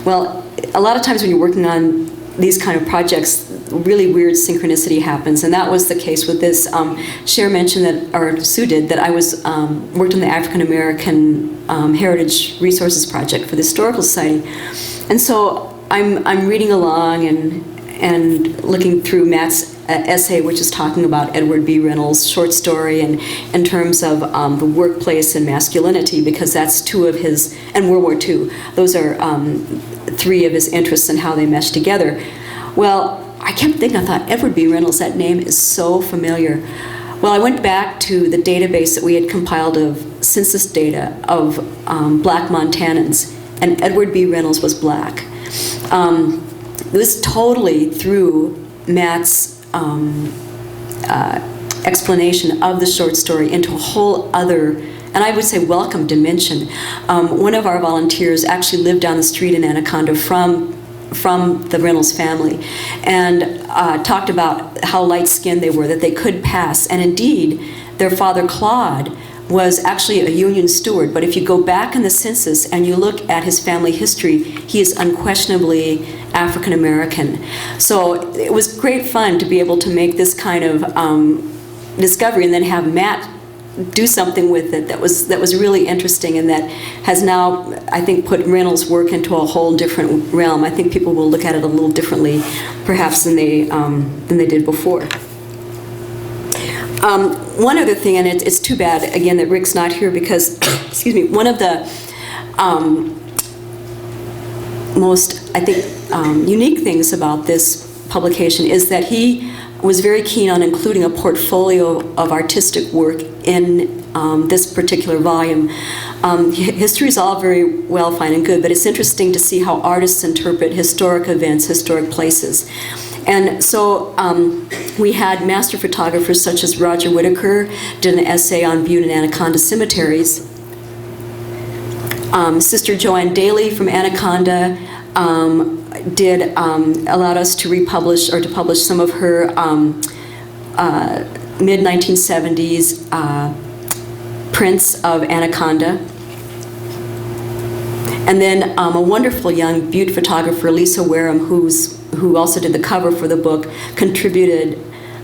Well, a lot of times when you're working on these kind of projects, really weird synchronicity happens, and that was the case with this. Cher mentioned that, or Sue did, that I was worked on the African American Heritage Resources Project for the Historical Society, and so I'm reading along and looking through Matt's essay, which is talking about Edward B. Reynolds' short story, and in terms of the workplace and masculinity, because that's two of his, and World War II. Those are three of his interests and how they mesh together. Well, I kept thinking, I thought, Edward B. Reynolds, that name is so familiar. Well, I went back to the database that we had compiled of census data of black Montanans, and Edward B. Reynolds was black. It was totally through Matt's explanation of the short story into a whole other, and I would say welcome dimension. One of our volunteers actually lived down the street in Anaconda from the Reynolds family, and talked about how light-skinned they were, that they could pass. And indeed, their father Claude was actually a Union steward, but if you go back in the census and you look at his family history, he is unquestionably African American. So it was great fun to be able to make this kind of discovery, and then have Matt do something with it that was really interesting, and that has now, I think, put Reynolds' work into a whole different realm. I think people will look at it a little differently, perhaps, than they did before. One other thing, and it's too bad, again, that Rick's not here, because, excuse me, one of the most, I think, unique things about this publication is that he was very keen on including a portfolio of artistic work in this particular volume. History is all very well, fine and good, but it's interesting to see how artists interpret historic events, historic places. And so we had master photographers such as Roger Whittaker, did an essay on Butte and Anaconda cemeteries. Sister Joanne Daly from Anaconda allowed us to republish, or to publish, some of her mid-1970s prints of Anaconda. And then a wonderful young Butte photographer, Lisa Wareham, who also did the cover for the book, contributed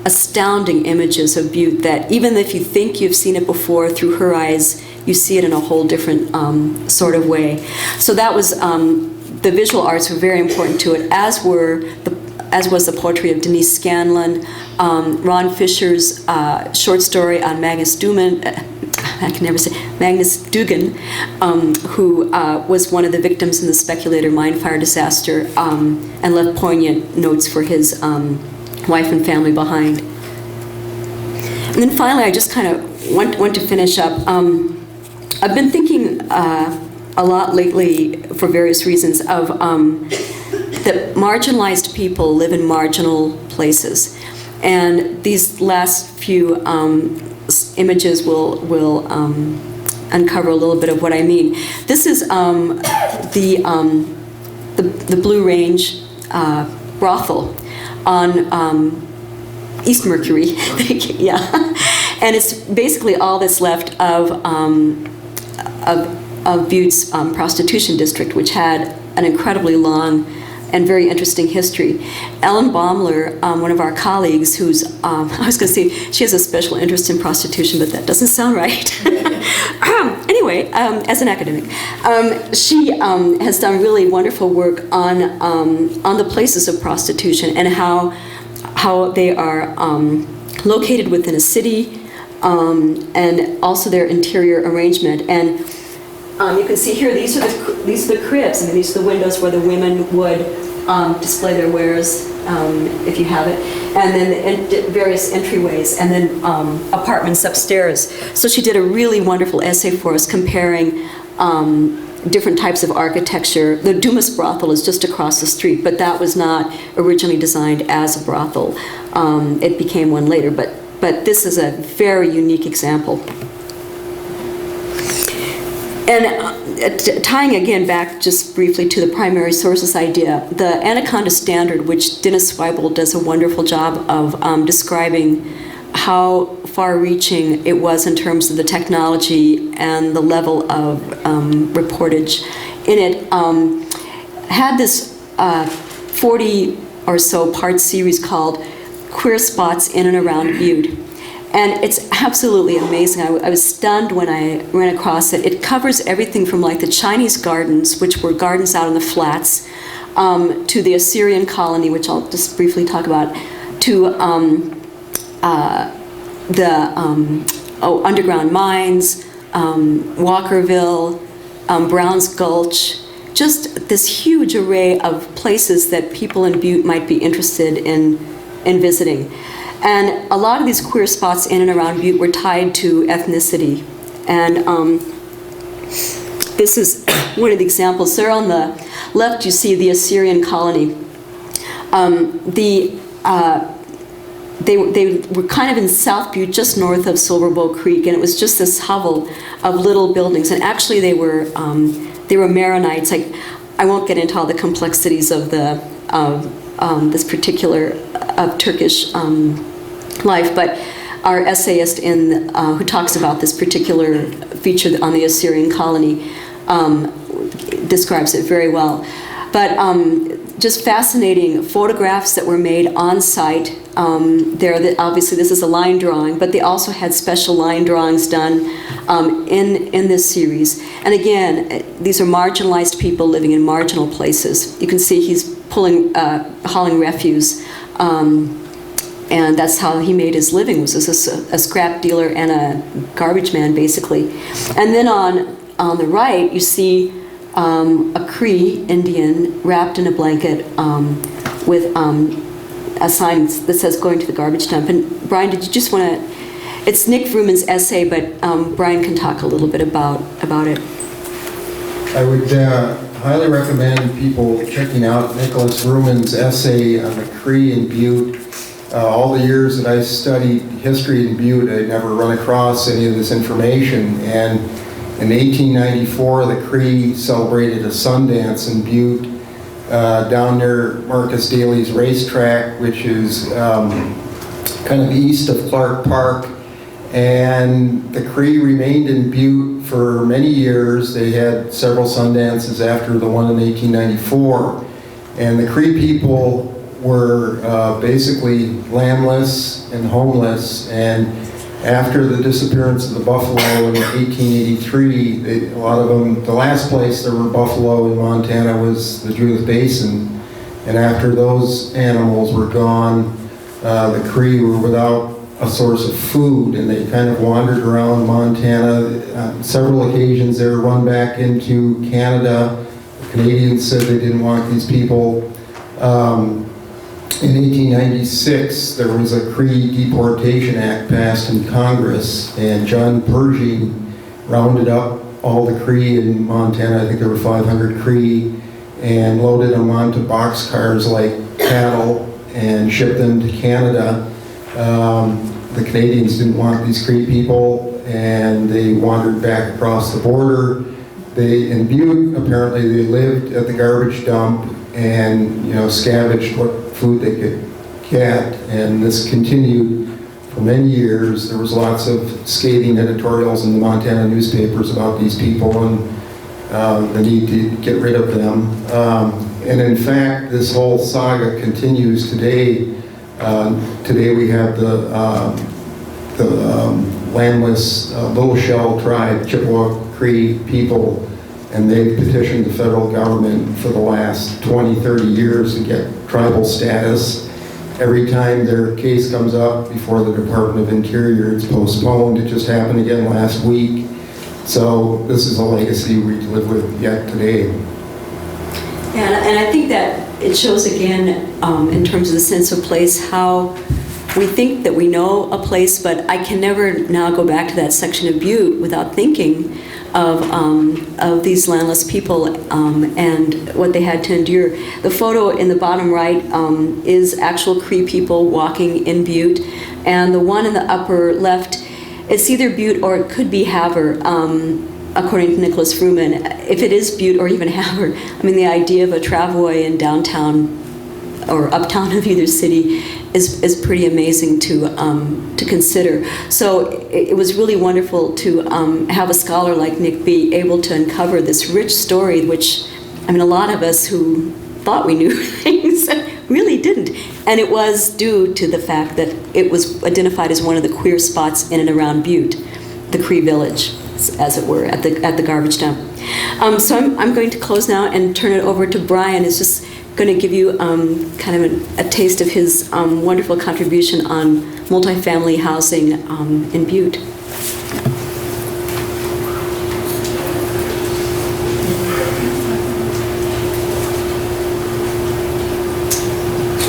astounding images of Butte that, even if you think you've seen it before, through her eyes, you see it in a whole different sort of way. So that was, the visual arts were very important to it, as was the poetry of Denise Scanlon, Ron Fisher's short story on Magnus Dugan, who was one of the victims in the Speculator mine fire disaster, and left poignant notes for his wife and family behind. And then finally, I just kind of want to finish up. I've been thinking a lot lately, for various reasons, of that marginalized people live in marginal places. And these last few images will uncover a little bit of what I mean. This is the Blue Range brothel on East Mercury. Yeah, and it's basically all that's left of Butte's prostitution district, which had an incredibly long and very interesting history. Ellen Baumler, one of our colleagues, who's, I was going to say, she has a special interest in prostitution, but that doesn't sound right. Anyway, as an academic, she has done really wonderful work on the places of prostitution and how they are located within a city, and also their interior arrangement. And you can see here, these are the cribs. I mean, these are the windows where the women would display their wares, if you have it, and then various entryways, and then apartments upstairs. So she did a really wonderful essay for us comparing different types of architecture. The Dumas brothel is just across the street, but that was not originally designed as a brothel. It became one later, but this is a very unique example. And tying again back just briefly to the primary sources idea, the Anaconda Standard, which Dennis Zweibel does a wonderful job of describing how far-reaching it was in terms of the technology and the level of reportage in it, had this 40 or so part series called Queer Spots in and Around Butte. And it's absolutely amazing. I was stunned when I ran across it. It covers everything from like the Chinese gardens, which were gardens out in the flats, to the Assyrian colony, which I'll just briefly talk about, to underground mines, Walkerville, Brown's Gulch, just this huge array of places that people in Butte might be interested in visiting. And a lot of these queer spots in and around Butte were tied to ethnicity. And this is one of the examples. There on the left, you see the Assyrian colony. They were kind of in South Butte, just north of Silver Bow Creek, and it was just this hovel of little buildings. And actually, they were Maronites. I won't get into all the complexities of this particular Turkish life, but our essayist who talks about this particular feature on the Assyrian colony describes it very well. But just fascinating photographs that were made on site. Obviously this is a line drawing, but they also had special line drawings done in this series. And again, these are marginalized people living in marginal places. You can see he's hauling refuse. And that's how he made his living, was as a scrap dealer and a garbage man, basically. And then on the right, you see a Cree Indian wrapped in a blanket with a sign that says "Going to the garbage dump." And Brian, did you just want to? It's Nick Vrooman's essay, but Brian can talk a little bit about it. I would highly recommend people checking out Nicholas Vrooman's essay on the Cree in Butte. All the years that I studied history in Butte, I'd never run across any of this information. And in 1894, the Cree celebrated a Sundance in Butte down near Marcus Daly's racetrack, which is kind of east of Clark Park. And the Cree remained in Butte for many years. They had several Sundances after the one in 1894. And the Cree people were basically landless and homeless, and after the disappearance of the buffalo in 1883, a lot of them, the last place there were buffalo in Montana was the Judith Basin, and after those animals were gone, the Cree were without a source of food, and they kind of wandered around Montana. On several occasions they were run back into Canada. The Canadians said they didn't want these people. In 1896, there was a Cree Deportation Act passed in Congress, and John Pershing rounded up all the Cree in Montana. I think there were 500 Cree, and loaded them onto boxcars like cattle and shipped them to Canada. The Canadians didn't want these Cree people, and they wandered back across the border. In Butte, apparently they lived at the garbage dump and scavenged what food they could get, and this continued for many years. There was lots of scathing editorials in the Montana newspapers about these people and the need to get rid of them. And in fact, this whole saga continues today. Today we have the landless Little Shell tribe, Chippewa Cree people, and they've petitioned the federal government for the last 20, 30 years to get tribal status. Every time their case comes up before the Department of Interior, it's postponed. It just happened again last week. So this is a legacy we live with yet today. Yeah, and I think that it shows again, in terms of the sense of place, how we think that we know a place, but I can never now go back to that section of Butte without thinking of these landless people and what they had to endure. The photo in the bottom right is actual Cree people walking in Butte, and the one in the upper left, it's either Butte or it could be Havre, according to Nicholas Fruman. If it is Butte or even Havre, I mean, the idea of a travois in downtown or uptown of either city is pretty amazing to consider. So it was really wonderful to have a scholar like Nick be able to uncover this rich story, which, I mean, a lot of us who thought we knew things really didn't. And it was due to the fact that it was identified as one of the queer spots in and around Butte, the Cree village, as it were, at the garbage dump. So I'm going to close now and turn it over to Brian. It's just going to give you kind of a taste of his wonderful contribution on multifamily housing in Butte.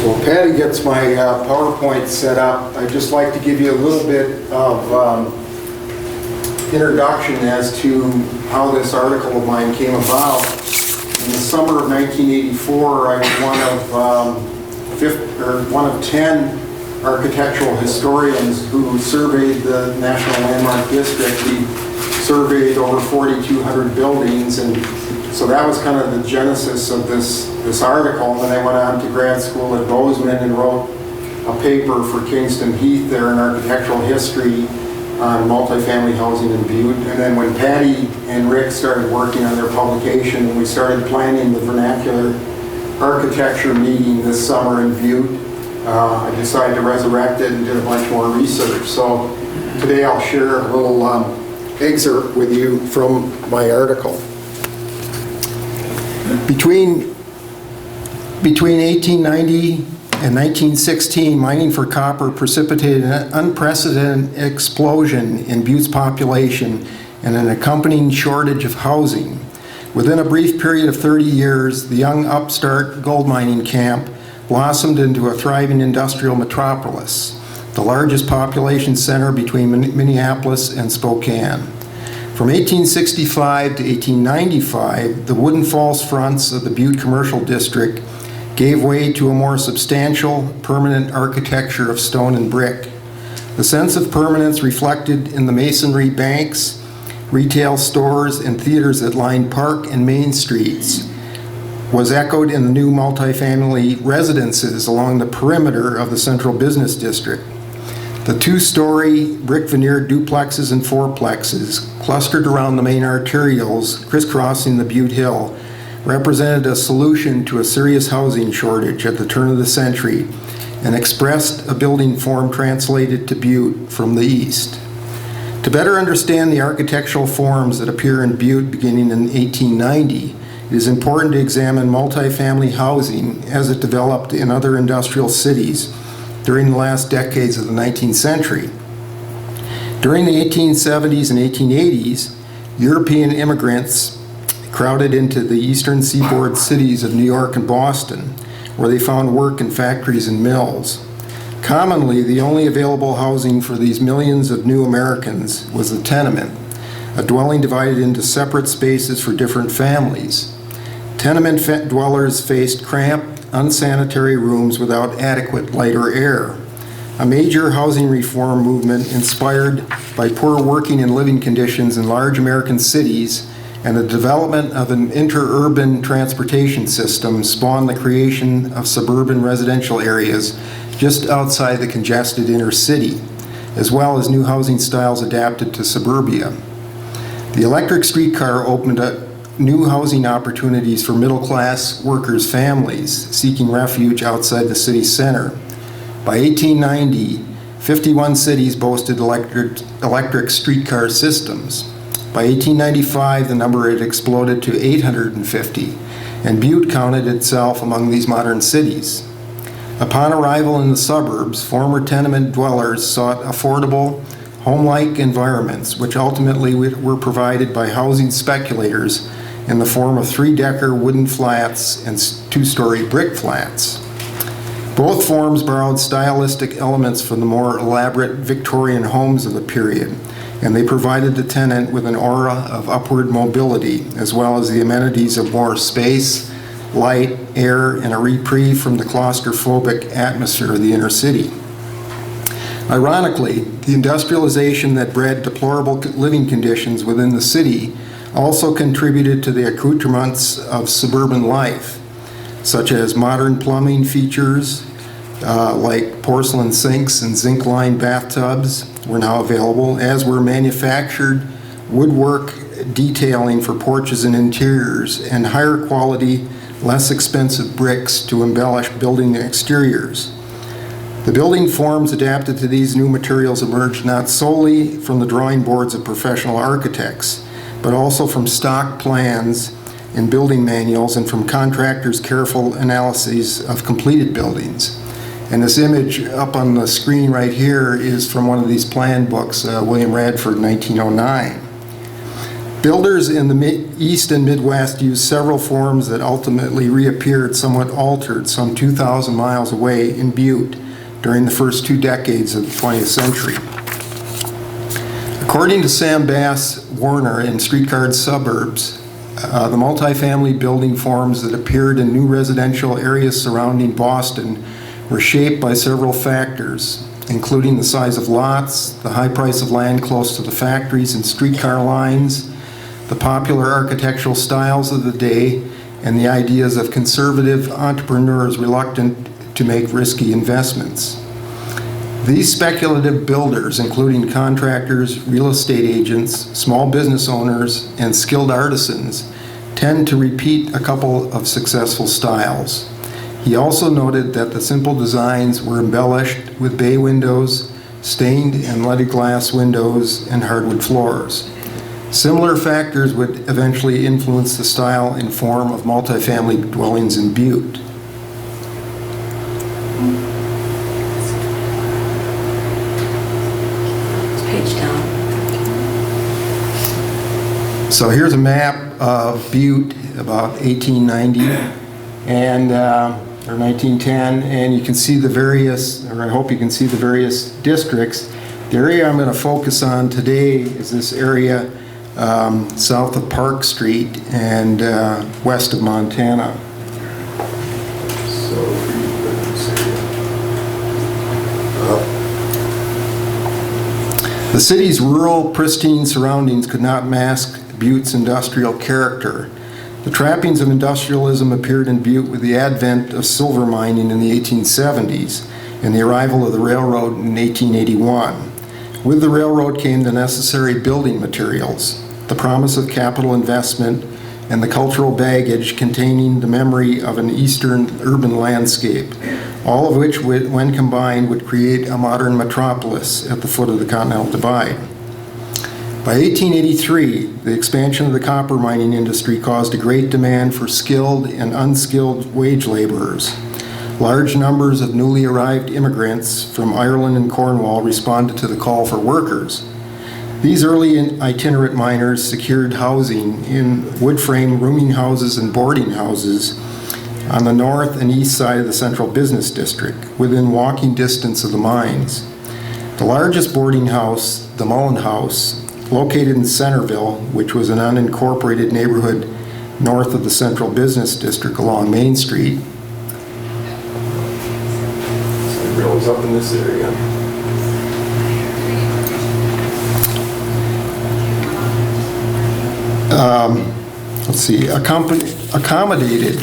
Well, Patty gets my PowerPoint set up. I'd just like to give you a little bit of introduction as to how this article of mine came about. In the summer of 1984, I was one of 10 architectural historians who surveyed the National Landmark District. We surveyed over 4,200 buildings, and so that was kind of the genesis of this article. And then I went on to grad school at Bozeman and wrote a paper for Kingston Heath there in architectural history on multifamily housing in Butte. And then when Patty and Rick started working on their publication, we started planning the vernacular architecture meeting this summer in Butte. I decided to resurrect it and did a bunch more research. So today I'll share a little excerpt with you from my article. Between 1890 in 1916, mining for copper precipitated an unprecedented explosion in Butte's population and an accompanying shortage of housing. Within a brief period of 30 years, the young upstart gold mining camp blossomed into a thriving industrial metropolis, the largest population center between Minneapolis and Spokane. From 1865 to 1895, the wooden false fronts of the Butte Commercial District gave way to a more substantial, permanent architecture of stone and brick. The sense of permanence reflected in the masonry banks, retail stores, and theaters that lined Park and Main Streets was echoed in the new multifamily residences along the perimeter of the central business district. The two-story brick veneered duplexes and fourplexes clustered around the main arterials crisscrossing the Butte Hill represented a solution to a serious housing shortage at the turn of the century and expressed a building form translated to Butte from the east. To better understand the architectural forms that appear in Butte beginning in 1890, it is important to examine multifamily housing as it developed in other industrial cities during the last decades of the 19th century. During the 1870s and 1880s, European immigrants crowded into the eastern seaboard cities of New York and Boston, where they found work in factories and mills. Commonly, the only available housing for these millions of new Americans was the tenement, a dwelling divided into separate spaces for different families. Tenement dwellers faced cramped, unsanitary rooms without adequate light or air. A major housing reform movement inspired by poor working and living conditions in large American cities and the development of an interurban transportation system spawned the creation of suburban residential areas just outside the congested inner city, as well as new housing styles adapted to suburbia. The electric streetcar opened new housing opportunities for middle-class workers' families seeking refuge outside the city center. By 1890, 51 cities boasted electric streetcar systems. By 1895, the number had exploded to 850, and Butte counted itself among these modern cities. Upon arrival in the suburbs, former tenement dwellers sought affordable, home-like environments, which ultimately were provided by housing speculators in the form of three-decker wooden flats and two-story brick flats. Both forms borrowed stylistic elements from the more elaborate Victorian homes of the period, and they provided the tenant with an aura of upward mobility, as well as the amenities of more space, light, air, and a reprieve from the claustrophobic atmosphere of the inner city. Ironically, the industrialization that bred deplorable living conditions within the city also contributed to the accoutrements of suburban life, such as modern plumbing features like porcelain sinks and zinc-lined bathtubs were now available, as were manufactured woodwork detailing for porches and interiors, and higher quality, less expensive bricks to embellish building exteriors. The building forms adapted to these new materials emerged not solely from the drawing boards of professional architects, but also from stock plans and building manuals and from contractors' careful analyses of completed buildings. And this image up on the screen right here is from one of these plan books, William Radford, 1909. Builders in the East and Midwest used several forms that ultimately reappeared somewhat altered some 2,000 miles away in Butte during the first 2 decades of the 20th century. According to Sam Bass Warner in Streetcard Suburbs, the multifamily building forms that appeared in new residential areas surrounding Boston were shaped by several factors, including the size of lots, the high price of land close to the factories and streetcar lines, the popular architectural styles of the day, and the ideas of conservative entrepreneurs reluctant to make risky investments. These speculative builders, including contractors, real estate agents, small business owners, and skilled artisans, tend to repeat a couple of successful styles. He also noted that the simple designs were embellished with bay windows, stained and leaded glass windows, and hardwood floors. Similar factors would eventually influence the style and form of multifamily dwellings in Butte. Page down. So here's a map of Butte about 1890 and or 1910, and you can see the various, or I hope you can see the various districts. The area I'm going to focus on today is this area south of Park Street and west of Montana. The city's rural, pristine surroundings could not mask Butte's industrial character. The trappings of industrialism appeared in Butte with the advent of silver mining in the 1870s and the arrival of the railroad in 1881. With the railroad came the necessary building materials, the promise of capital investment, and the cultural baggage containing the memory of an eastern urban landscape, all of which, when combined, would create a modern metropolis at the foot of the Continental Divide. By 1883, the expansion of the copper mining industry caused a great demand for skilled and unskilled wage laborers. Large numbers of newly arrived immigrants from Ireland and Cornwall responded to the call for workers. These early itinerant miners secured housing in wood-frame rooming houses and boarding houses on the north and east side of the central business district, within walking distance of the mines. The largest boarding house, the Mullen House, located in Centerville, which was an unincorporated neighborhood north of the central business district along Main Street. So it rolls up in this area. Let's see, accommodated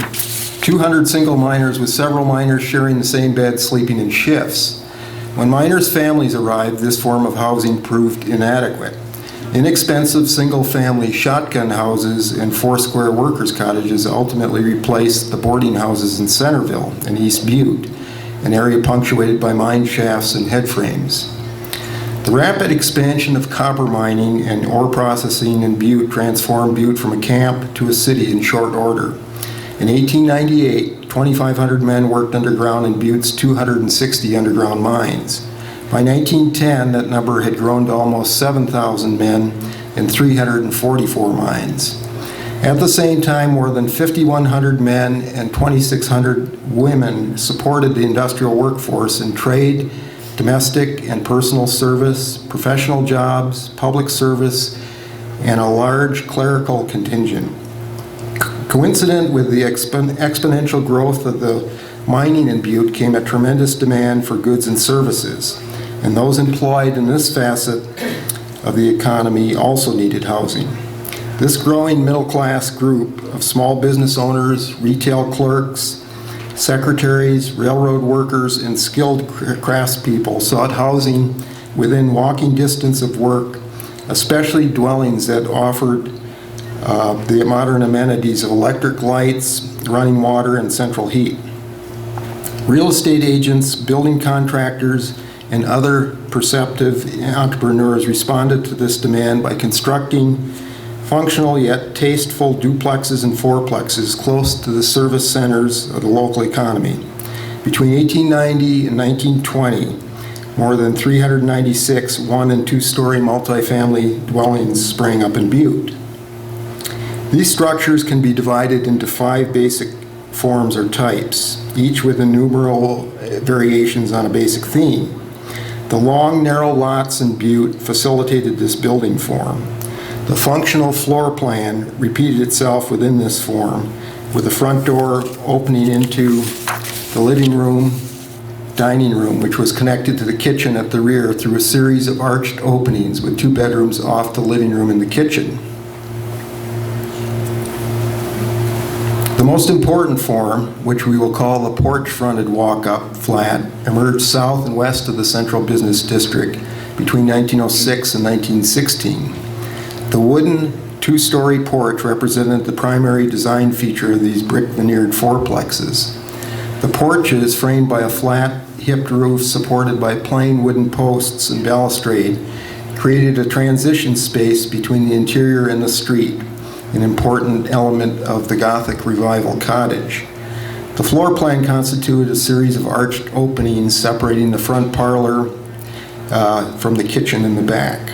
200 single miners with several miners sharing the same bed, sleeping in shifts. When miners' families arrived, this form of housing proved inadequate. Inexpensive single-family shotgun houses and four-square workers' cottages ultimately replaced the boarding houses in Centerville and East Butte, an area punctuated by mine shafts and headframes. The rapid expansion of copper mining and ore processing in Butte transformed Butte from a camp to a city in short order. In 1898, 2,500 men worked underground in Butte's 260 underground mines. By 1910, that number had grown to almost 7,000 men in 344 mines. At the same time, more than 5,100 men and 2,600 women supported the industrial workforce in trade, domestic and personal service, professional jobs, public service, and a large clerical contingent. Coincident with the exponential growth of the mining in Butte came a tremendous demand for goods and services, and those employed in this facet of the economy also needed housing. This growing middle-class group of small business owners, retail clerks, secretaries, railroad workers, and skilled craftspeople sought housing within walking distance of work, especially dwellings that offered the modern amenities of electric lights, running water, and central heat. Real estate agents, building contractors, and other perceptive entrepreneurs responded to this demand by constructing functional yet tasteful duplexes and fourplexes close to the service centers of the local economy. Between 1890 and 1920, more than 396 one- and two-story multifamily dwellings sprang up in Butte. These structures can be divided into 5 basic forms or types, each with innumerable variations on a basic theme. The long, narrow lots in Butte facilitated this building form. The functional floor plan repeated itself within this form, with the front door opening into the living room, dining room, which was connected to the kitchen at the rear through a series of arched openings with 2 bedrooms off the living room and the kitchen. The most important form, which we will call the porch-fronted walk-up flat, emerged south and west of the central business district between 1906 and 1916. The wooden 2-story porch represented the primary design feature of these brick veneered fourplexes. The porches, framed by a flat, hipped roof supported by plain wooden posts and balustrade, created a transition space between the interior and the street, an important element of the Gothic Revival cottage. The floor plan constituted a series of arched openings separating the front parlor from the kitchen in the back.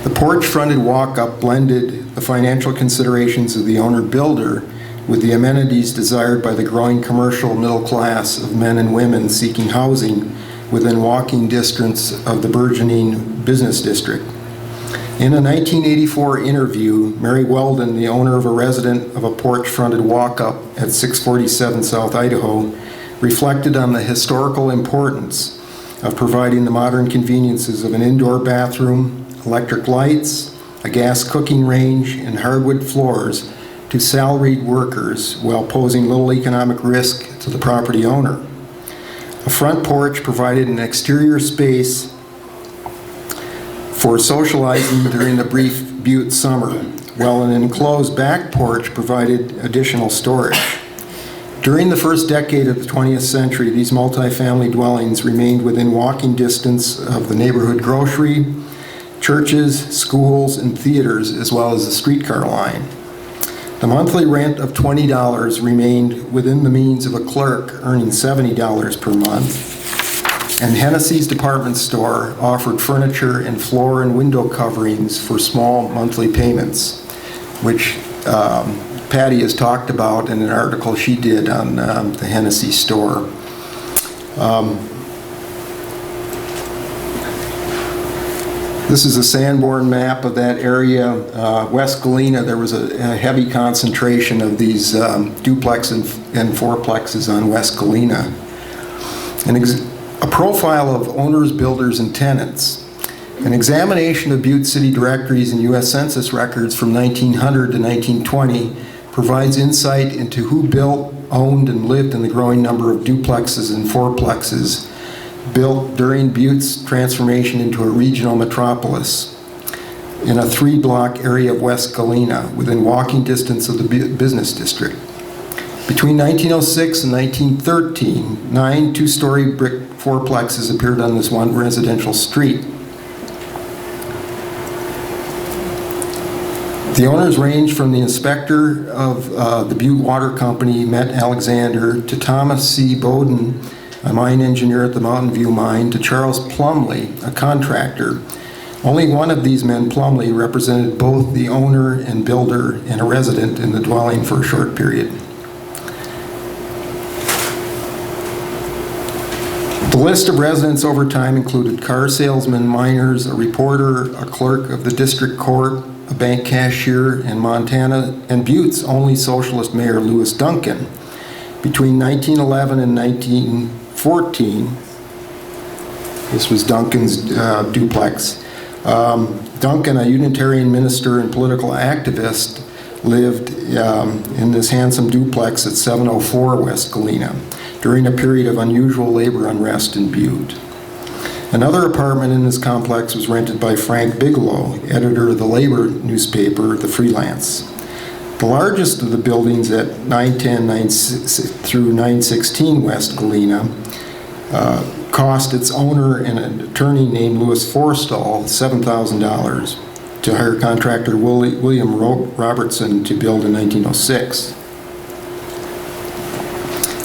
The porch-fronted walk-up blended the financial considerations of the owner-builder with the amenities desired by the growing commercial middle class of men and women seeking housing within walking distance of the burgeoning business district. In a 1984 interview, Mary Weldon, the owner of a porch-fronted walk-up at 647 South Idaho, reflected on the historical importance of providing the modern conveniences of an indoor bathroom, electric lights, a gas cooking range, and hardwood floors to salaried workers while posing little economic risk to the property owner. A front porch provided an exterior space for socializing during the brief Butte summer, while an enclosed back porch provided additional storage. During the first decade of the 20th century, these multifamily dwellings remained within walking distance of the neighborhood grocery, churches, schools, and theaters, as well as the streetcar line. The monthly rent of $20 remained within the means of a clerk earning $70 per month, and Hennessy's department store offered furniture and floor and window coverings for small monthly payments, which Patty has talked about in an article she did on the Hennessy store. This is a Sanborn map of that area. West Galena, there was a heavy concentration of these duplex and fourplexes on West Galena. A profile of owners, builders, and tenants. An examination of Butte city directories and U.S. Census records from 1900 to 1920 provides insight into who built, owned, and lived in the growing number of duplexes and fourplexes built during Butte's transformation into a regional metropolis. in a 3-block area of West Galena within walking distance of the business district. Between 1906 and 1913, 9 two-story brick fourplexes appeared on this one residential street. The owners ranged from the inspector of the Butte Water Company, Met Alexander, to Thomas C. Bowden, a mine engineer at the Mountain View Mine, to Charles Plumley, a contractor. Only one of these men, Plumley, represented both the owner and builder and a resident in the dwelling for a short period. The list of residents over time included car salesmen, miners, a reporter, a clerk of the district court, a bank cashier, and Butte's only socialist mayor, Lewis Duncan. Between 1911 and 1914, this was Duncan's duplex. Duncan, a Unitarian minister and political activist, lived in this handsome duplex at 704 West Galena during a period of unusual labor unrest in Butte. Another apartment in this complex was rented by Frank Bigelow, editor of the labor newspaper, The Freelance. The largest of the buildings at 910 through 916 West Galena cost its owner and an attorney named Louis Forstall $7,000 to hire contractor William Robertson to build in 1906.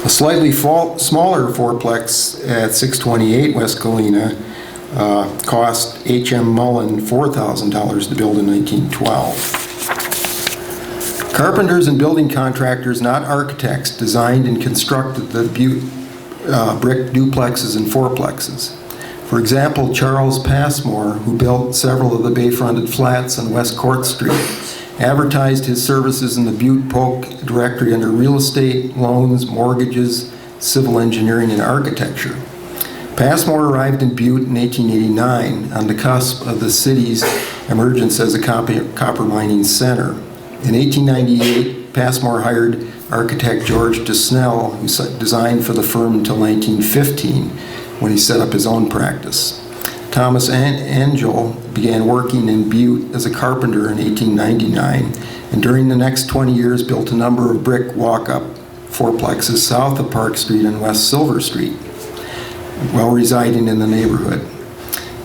A slightly smaller fourplex at 628 West Galena cost H.M. Mullen $4,000 to build in 1912. Carpenters and building contractors, not architects, designed and constructed the Butte brick duplexes and fourplexes. For example, Charles Passmore, who built several of the bay-fronted flats on West Court Street, advertised his services in the Butte Polk directory under real estate, loans, mortgages, civil engineering, and architecture. Passmore arrived in Butte in 1889 on the cusp of the city's emergence as a copper mining center. In 1898, Passmore hired architect George DeSnell, who designed for the firm until 1915, when he set up his own practice. Thomas Angel began working in Butte as a carpenter in 1899, and during the next 20 years built a number of brick walk-up fourplexes south of Park Street and West Silver Street, while residing in the neighborhood.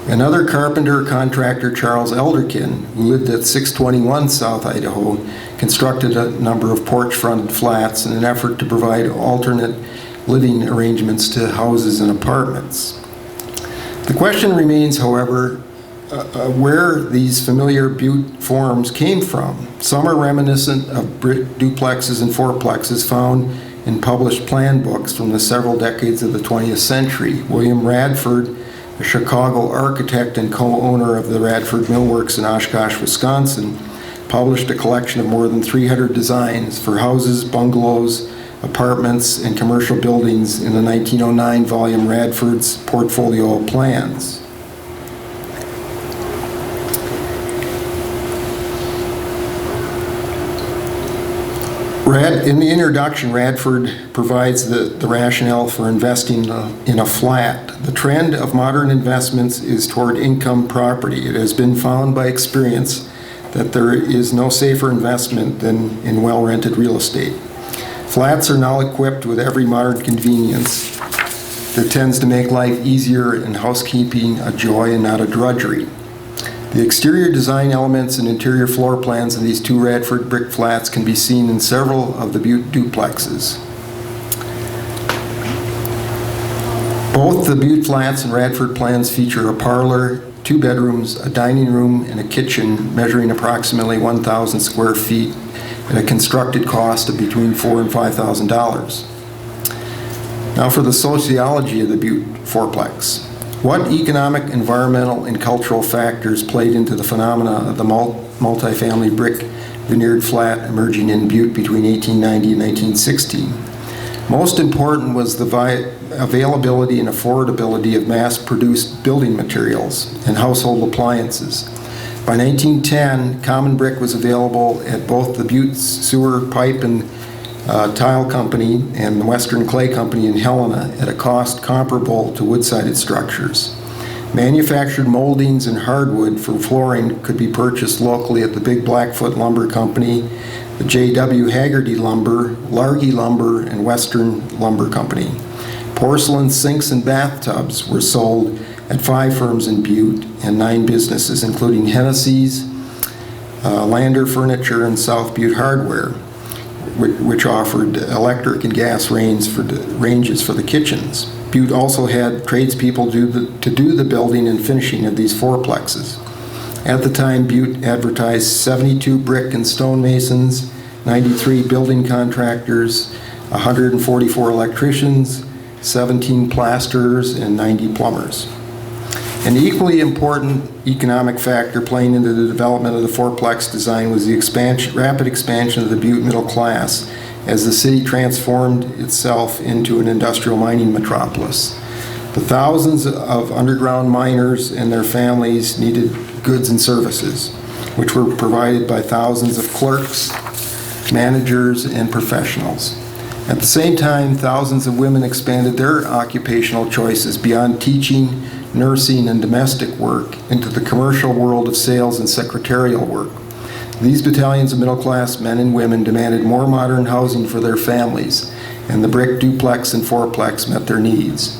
Another carpenter contractor, Charles Elderkin, who lived at 621 South Idaho, constructed a number of porch-fronted flats in an effort to provide alternate living arrangements to houses and apartments. The question remains, however, where these familiar Butte forms came from. Some are reminiscent of brick duplexes and fourplexes found in published plan books from the several decades of the 20th century. William Radford, a Chicago architect and co-owner of the Radford Millworks in Oshkosh, Wisconsin, published a collection of more than 300 designs for houses, bungalows, apartments, and commercial buildings in the 1909 volume Radford's Portfolio of Plans. In the introduction, Radford provides the rationale for investing in a flat. The trend of modern investments is toward income property. It has been found by experience that there is no safer investment than in well-rented real estate. Flats are now equipped with every modern convenience that tends to make life easier and housekeeping a joy and not a drudgery. The exterior design elements and interior floor plans of these two Radford brick flats can be seen in several of the Butte duplexes. Both the Butte flats and Radford plans feature a parlor, 2 bedrooms, a dining room, and a kitchen measuring approximately 1,000 square feet at a constructed cost of between $4,000 and $5,000. Now for the sociology of the Butte fourplex. What economic, environmental, and cultural factors played into the phenomena of the multifamily brick veneered flat emerging in Butte between 1890 and 1916? Most important was the availability and affordability of mass-produced building materials and household appliances. By 1910, common brick was available at both the Butte Sewer Pipe and Tile Company and the Western Clay Company in Helena at a cost comparable to wood-sided structures. Manufactured moldings and hardwood for flooring could be purchased locally at the Big Blackfoot Lumber Company, the J.W. Haggerty Lumber, Largy Lumber, and Western Lumber Company. Porcelain sinks and bathtubs were sold at 5 firms in Butte and 9 businesses, including Hennessy's, Lander Furniture, and South Butte Hardware, which offered electric and gas ranges for the kitchens. Butte also had tradespeople to do the building and finishing of these fourplexes. At the time, Butte advertised 72 brick and stone masons, 93 building contractors, 144 electricians, 17 plasterers, and 90 plumbers. An equally important economic factor playing into the development of the fourplex design was the rapid expansion of the Butte middle class as the city transformed itself into an industrial mining metropolis. The thousands of underground miners and their families needed goods and services, which were provided by thousands of clerks, managers, and professionals. At the same time, thousands of women expanded their occupational choices beyond teaching, nursing, and domestic work into the commercial world of sales and secretarial work. These battalions of middle-class men and women demanded more modern housing for their families, and the brick duplex and fourplex met their needs.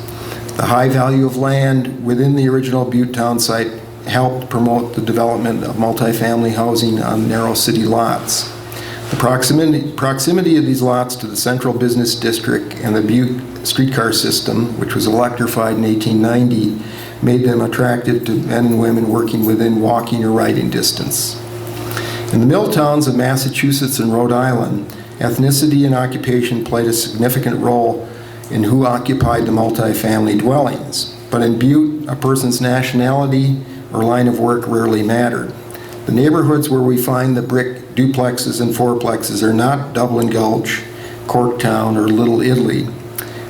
The high value of land within the original Butte town site helped promote the development of multifamily housing on narrow city lots. The proximity of these lots to the central business district and the Butte streetcar system, which was electrified in 1890, made them attractive to men and women working within walking or riding distance. In the mill towns of Massachusetts and Rhode Island, ethnicity and occupation played a significant role in who occupied the multifamily dwellings. But in Butte, a person's nationality or line of work rarely mattered. The neighborhoods where we find the brick duplexes and fourplexes are not Dublin Gulch, Corktown, or Little Italy.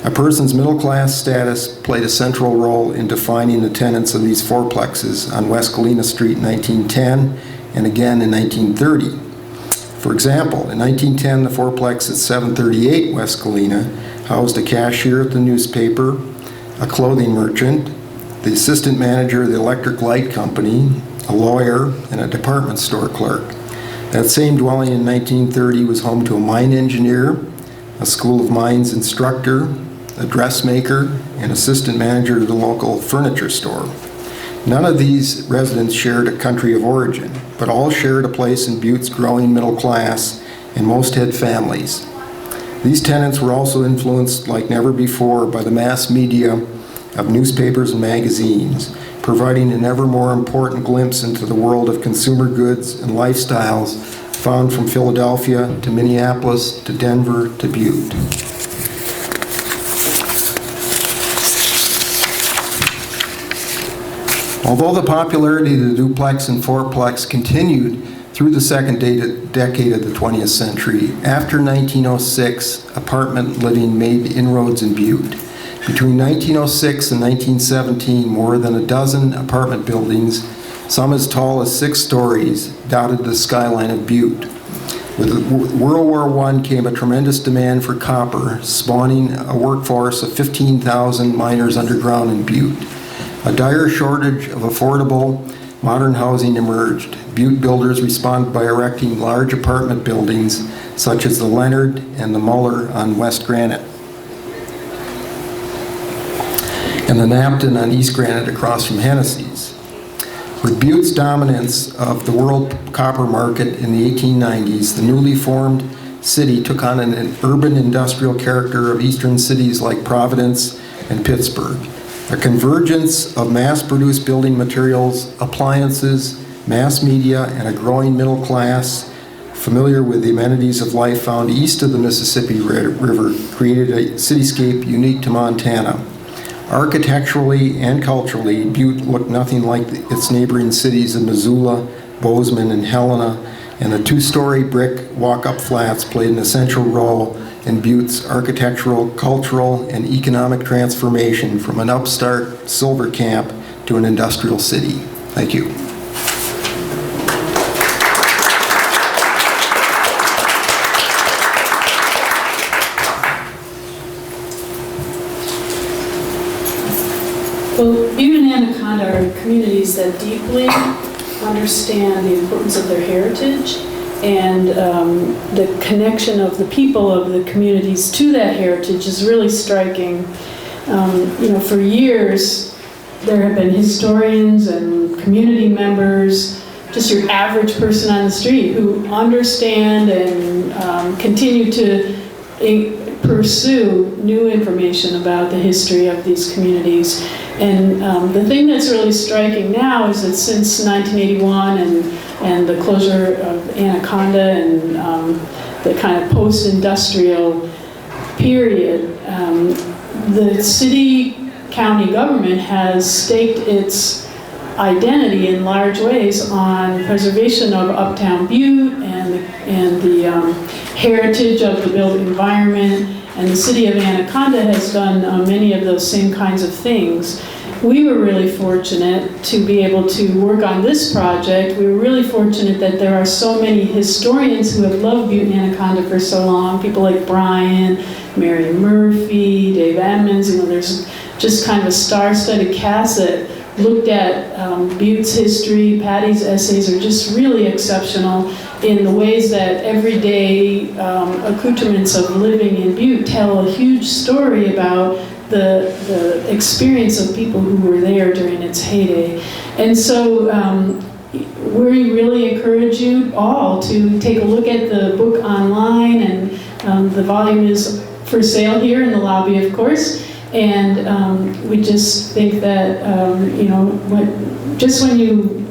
A person's middle-class status played a central role in defining the tenants of these fourplexes on West Galena Street in 1910 and again in 1930. For example, in 1910, the fourplex at 738 West Galena housed a cashier at the newspaper, a clothing merchant, the assistant manager of the electric light company, a lawyer, and a department store clerk. That same dwelling in 1930 was home to a mine engineer, a School of Mines instructor, a dressmaker, and assistant manager of the local furniture store. None of these residents shared a country of origin, but all shared a place in Butte's growing middle class, and most had families. These tenants were also influenced like never before by the mass media of newspapers and magazines, providing an ever more important glimpse into the world of consumer goods and lifestyles found from Philadelphia to Minneapolis to Denver to Butte. Although the popularity of the duplex and fourplex continued through the second decade of the 20th century, after 1906, apartment living made inroads in Butte. Between 1906 and 1917, more than a dozen apartment buildings, some as tall as 6 stories, dotted the skyline of Butte. With World War I came a tremendous demand for copper, spawning a workforce of 15,000 miners underground in Butte. A dire shortage of affordable, modern housing emerged. Butte builders responded by erecting large apartment buildings, such as the Leonard and the Muller on West Granite, and the Napton on East Granite across from Hennessy's. With Butte's dominance of the world copper market in the 1890s, the newly formed city took on an urban industrial character of eastern cities like Providence and Pittsburgh. A convergence of mass-produced building materials, appliances, mass media, and a growing middle class familiar with the amenities of life found east of the Mississippi River created a cityscape unique to Montana. Architecturally and culturally, Butte looked nothing like its neighboring cities of Missoula, Bozeman, and Helena, and the 2-story brick walk-up flats played an essential role in Butte's architectural, cultural, and economic transformation from an upstart silver camp to an industrial city. Thank you. Well, Butte and Anaconda are communities that deeply understand the importance of their heritage and the connection of the people of the communities to that heritage is really striking. For years, there have been historians and community members, just your average person on the street, who understand and continue to pursue new information about the history of these communities. And the thing that's really striking now is that since 1981 and the closure of Anaconda and the kind of post-industrial period, the city-county government has staked its identity in large ways on preservation of uptown Butte and the heritage of the built environment. And the city of Anaconda has done many of those same kinds of things. We were really fortunate to be able to work on this project. We were really fortunate that there are so many historians who have loved Butte and Anaconda for so long. People like Brian, Mary Murphy, Dave Edmonds. There's just kind of a star-studded cast that looked at Butte's history. Patty's essays are just really exceptional in the ways that everyday accoutrements of living in Butte tell a huge story about the experience of people who were there during its heyday. And so we really encourage you all to take a look at the book online, and the volume is for sale here in the lobby, of course. And we just think that, just when you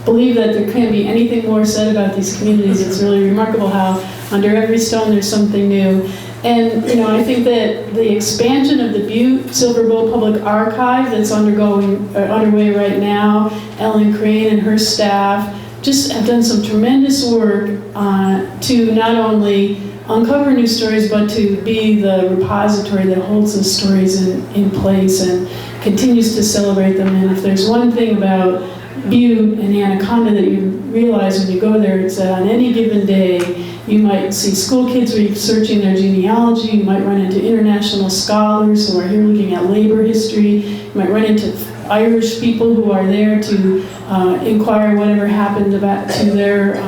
believe that there can't be anything more said about these communities, it's really remarkable how under every stone there's something new. And I think that the expansion of the Butte Silver Bowl Public Archive that's underway right now, Ellen Crane and her staff just have done some tremendous work to not only uncover new stories, but to be the repository that holds those stories in place and continues to celebrate them. And if there's one thing about Butte and Anaconda that you realize when you go there, it's that on any given day, you might see school kids researching their genealogy, you might run into international scholars who are here looking at labor history, you might run into Irish people who are there to inquire whatever happened to their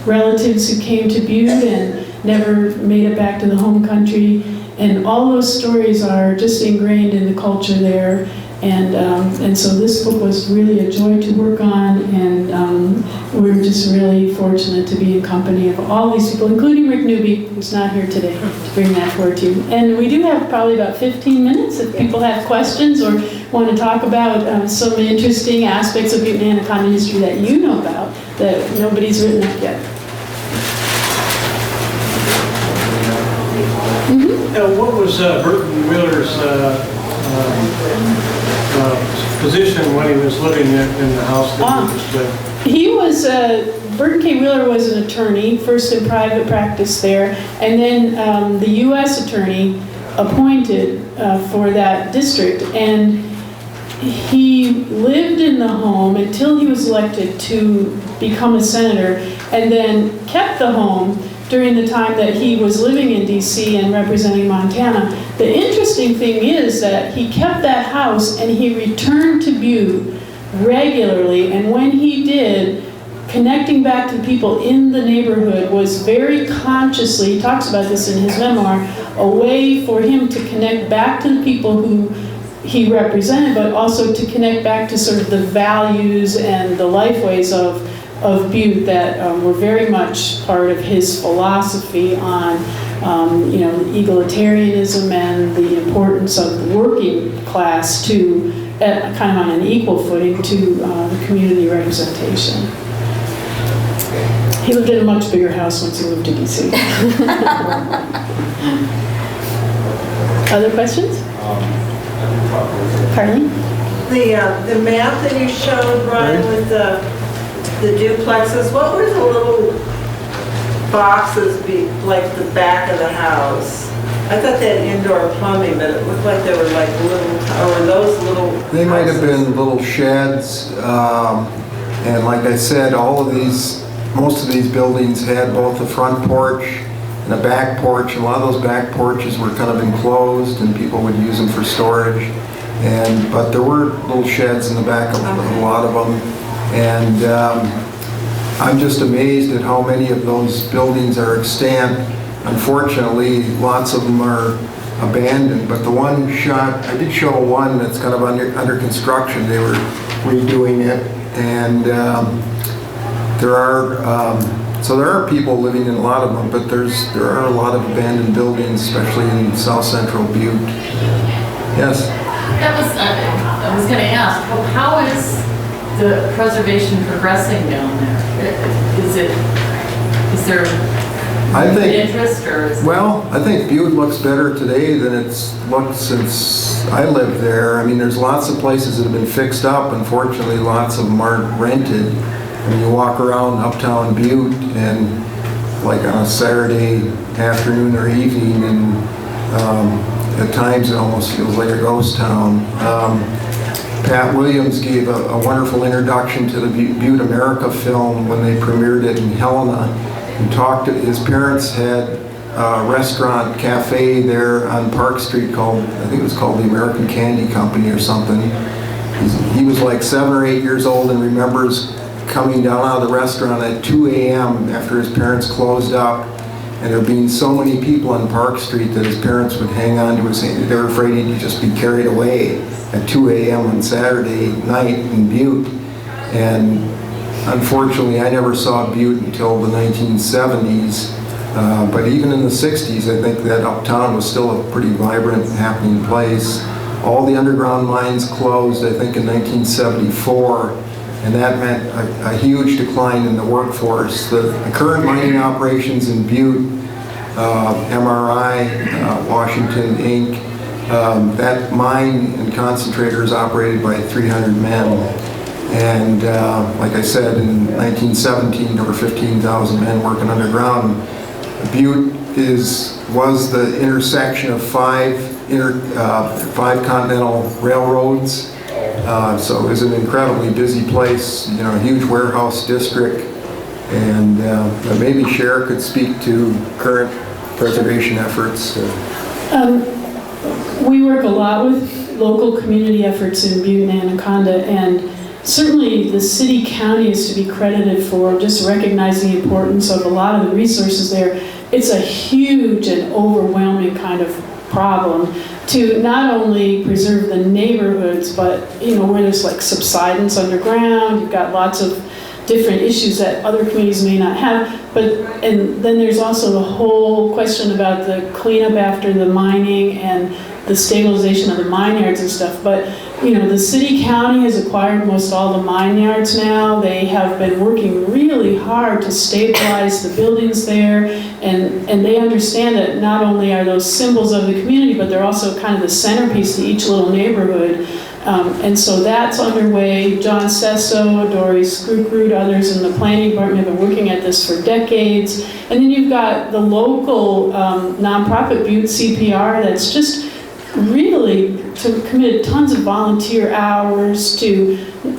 relatives who came to Butte and never made it back to the home country. And all those stories are just ingrained in the culture there. And so this book was really a joy to work on, and we're just really fortunate to be in company of all these people, including Rick Newby, who's not here today, to bring that forward to you. And we do have probably about 15 minutes if people have questions or want to talk about some interesting aspects of Butte and Anaconda history that you know about that nobody's written up yet. What was Burton Wheeler's position when he was living in the house that he was with? He was, Burton K. Wheeler was an attorney, first in private practice there, and then the U.S. attorney appointed for that district. And he lived in the home until he was elected to become a senator, and then kept the home during the time that he was living in D.C. and representing Montana. The interesting thing is that he kept that house and he returned to Butte regularly, and when he did, connecting back to people in the neighborhood was very consciously, he talks about this in his memoir, a way for him to connect back to the people who he represented, but also to connect back to sort of the values and the lifeways of Butte that were very much part of his philosophy on egalitarianism and the importance of the working class to kind of on an equal footing to the community representation. He lived in a much bigger house once he moved to DC. Other questions? Carly? The map that you showed, Brian, with the duplexes, what were the little boxes like the back of the house? I thought they had indoor plumbing, but it looked like they were like little, or were those little They might have houses? been little sheds, and like I said, most of these buildings had both the front porch and a back porch. A lot of those back porches were kind of enclosed, and people would use them for storage. But there were little sheds in the back of a lot of them. And I'm just amazed at how many of those buildings are extant. Unfortunately, lots of them are abandoned, but the one shot, I did show one that's kind of under construction. They were redoing it, and there are people living in a lot of them, but there are a lot of abandoned buildings, especially in South Central Butte. Yes? I was going to ask, how is the preservation progressing down there? Is there interest, or is I think Butte looks better today than it's looked since I lived there. I mean, there's lots of places that have been fixed up. Unfortunately, lots of them aren't rented. I mean, you walk around uptown Butte and like on a Saturday afternoon or evening, and at times it almost feels like a ghost town. Pat Williams gave a wonderful introduction to the Butte America film when they premiered it in Helena. He talked to his parents had a restaurant cafe there on Park Street called, I think it was called the American Candy Company or something. He was like 7 or 8 years old and remembers coming down out of the restaurant at 2 a.m. after his parents closed up, and there being so many people on Park Street that his parents would hang on to his hand. They were afraid he'd just be carried away at 2 a.m. on Saturday night in Butte. And unfortunately, I never saw Butte until the 1970s, but even in the 60s, I think that uptown was still a pretty vibrant, happening place. All the underground mines closed, I think, in 1974, and that meant a huge decline in the workforce. The current mining operations in Butte, MRI, Washington, Inc., that mine and concentrator is operated by 300 men. And like I said, in 1917, there were 15,000 men working underground. Butte was the intersection of five continental railroads. So it was an incredibly busy place, you know, a huge warehouse district. And maybe Cher could speak to current preservation efforts. We work a lot with local community efforts in Butte and Anaconda, and certainly the city-county is to be credited for just recognizing the importance of a lot of the resources there. It's a huge and overwhelming kind of problem to not only preserve the neighborhoods, but where there's like subsidence underground, you've got lots of different issues that other communities may not have, and then there's also the whole question about the cleanup after the mining and the stabilization of the mine yards and stuff. But the city county has acquired most all the mine yards now. They have been working really hard to stabilize the buildings there, and they understand that not only are those symbols of the community, but they're also kind of the centerpiece to each little neighborhood. And so that's underway. John Sesso, Dory Skrukrud, others in the planning department have been working at this for decades. And then you've got the local nonprofit Butte CPR that's just really committed tons of volunteer hours to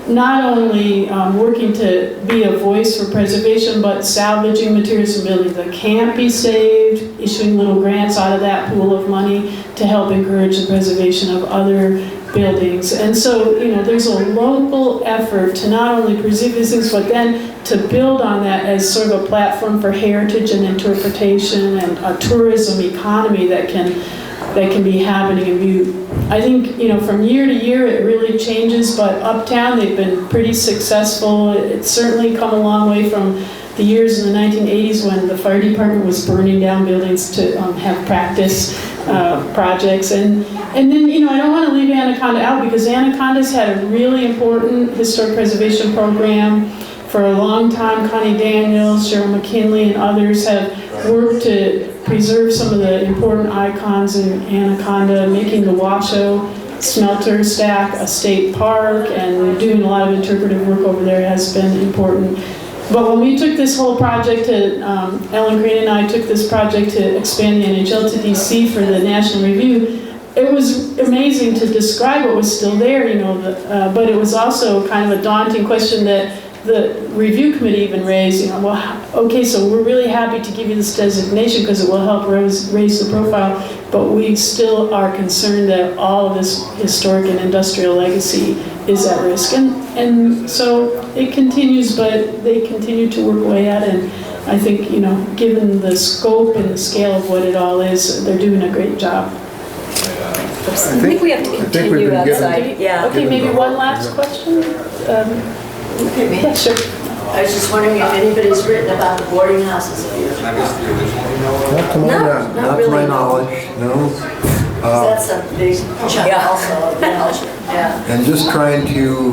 not only working to be a voice for preservation, but salvaging materials from buildings that can't be saved, issuing little grants out of that pool of money to help encourage the preservation of other buildings. And so, there's a local effort to not only preserve these things, but then to build on that as sort of a platform for heritage and interpretation and a tourism economy that can be happening in Butte. I think, from year to year it really changes, but uptown they've been pretty successful. It's certainly come a long way from the years in the 1980s when the fire department was burning down buildings to have practice projects. And then, I don't want to leave Anaconda out because Anaconda's had a really important historic preservation program for a long time. Connie Daniels, Cheryl McKinley, and others have worked to preserve some of the important icons in Anaconda, making the Washoe smelter stack a state park, and doing a lot of interpretive work over there has been important. But when we took this whole project to, Ellen Crane and I took this project to expand the NHL to DC for the National Review, it was amazing to describe what was still there, but it was also kind of a daunting question that the review committee even raised, you know, well, okay, so we're really happy to give you this designation because it will help raise the profile, but we still are concerned that all of this historic and industrial legacy is at risk. And so it continues, but they continue to work away at it. And I think, you know, given the scope and the scale of what it all is, they're doing a great job. I think we have to continue outside. Yeah. Okay, maybe one last question? Okay, Yeah, sure. I was just wondering if anybody's written about the boarding houses of Butte. Not to my, Not not to really, my no. knowledge, no. That's a big chunk also of knowledge. Yeah. And just trying to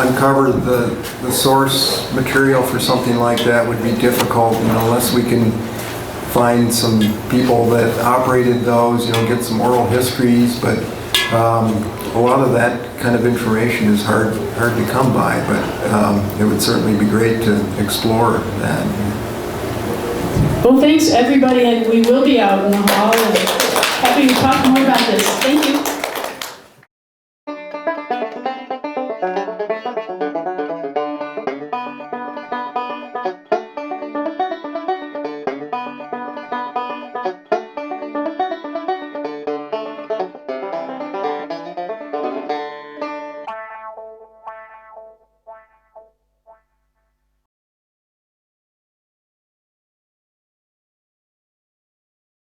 uncover the source material for something like that would be difficult, you know, unless we can find some people that operated those, you know, get some oral histories, but a lot of that kind of information is hard to come by, but it would certainly be great to explore that. Well, thanks, everybody, and we will be out in the hall and happy to talk more about this. Thank you.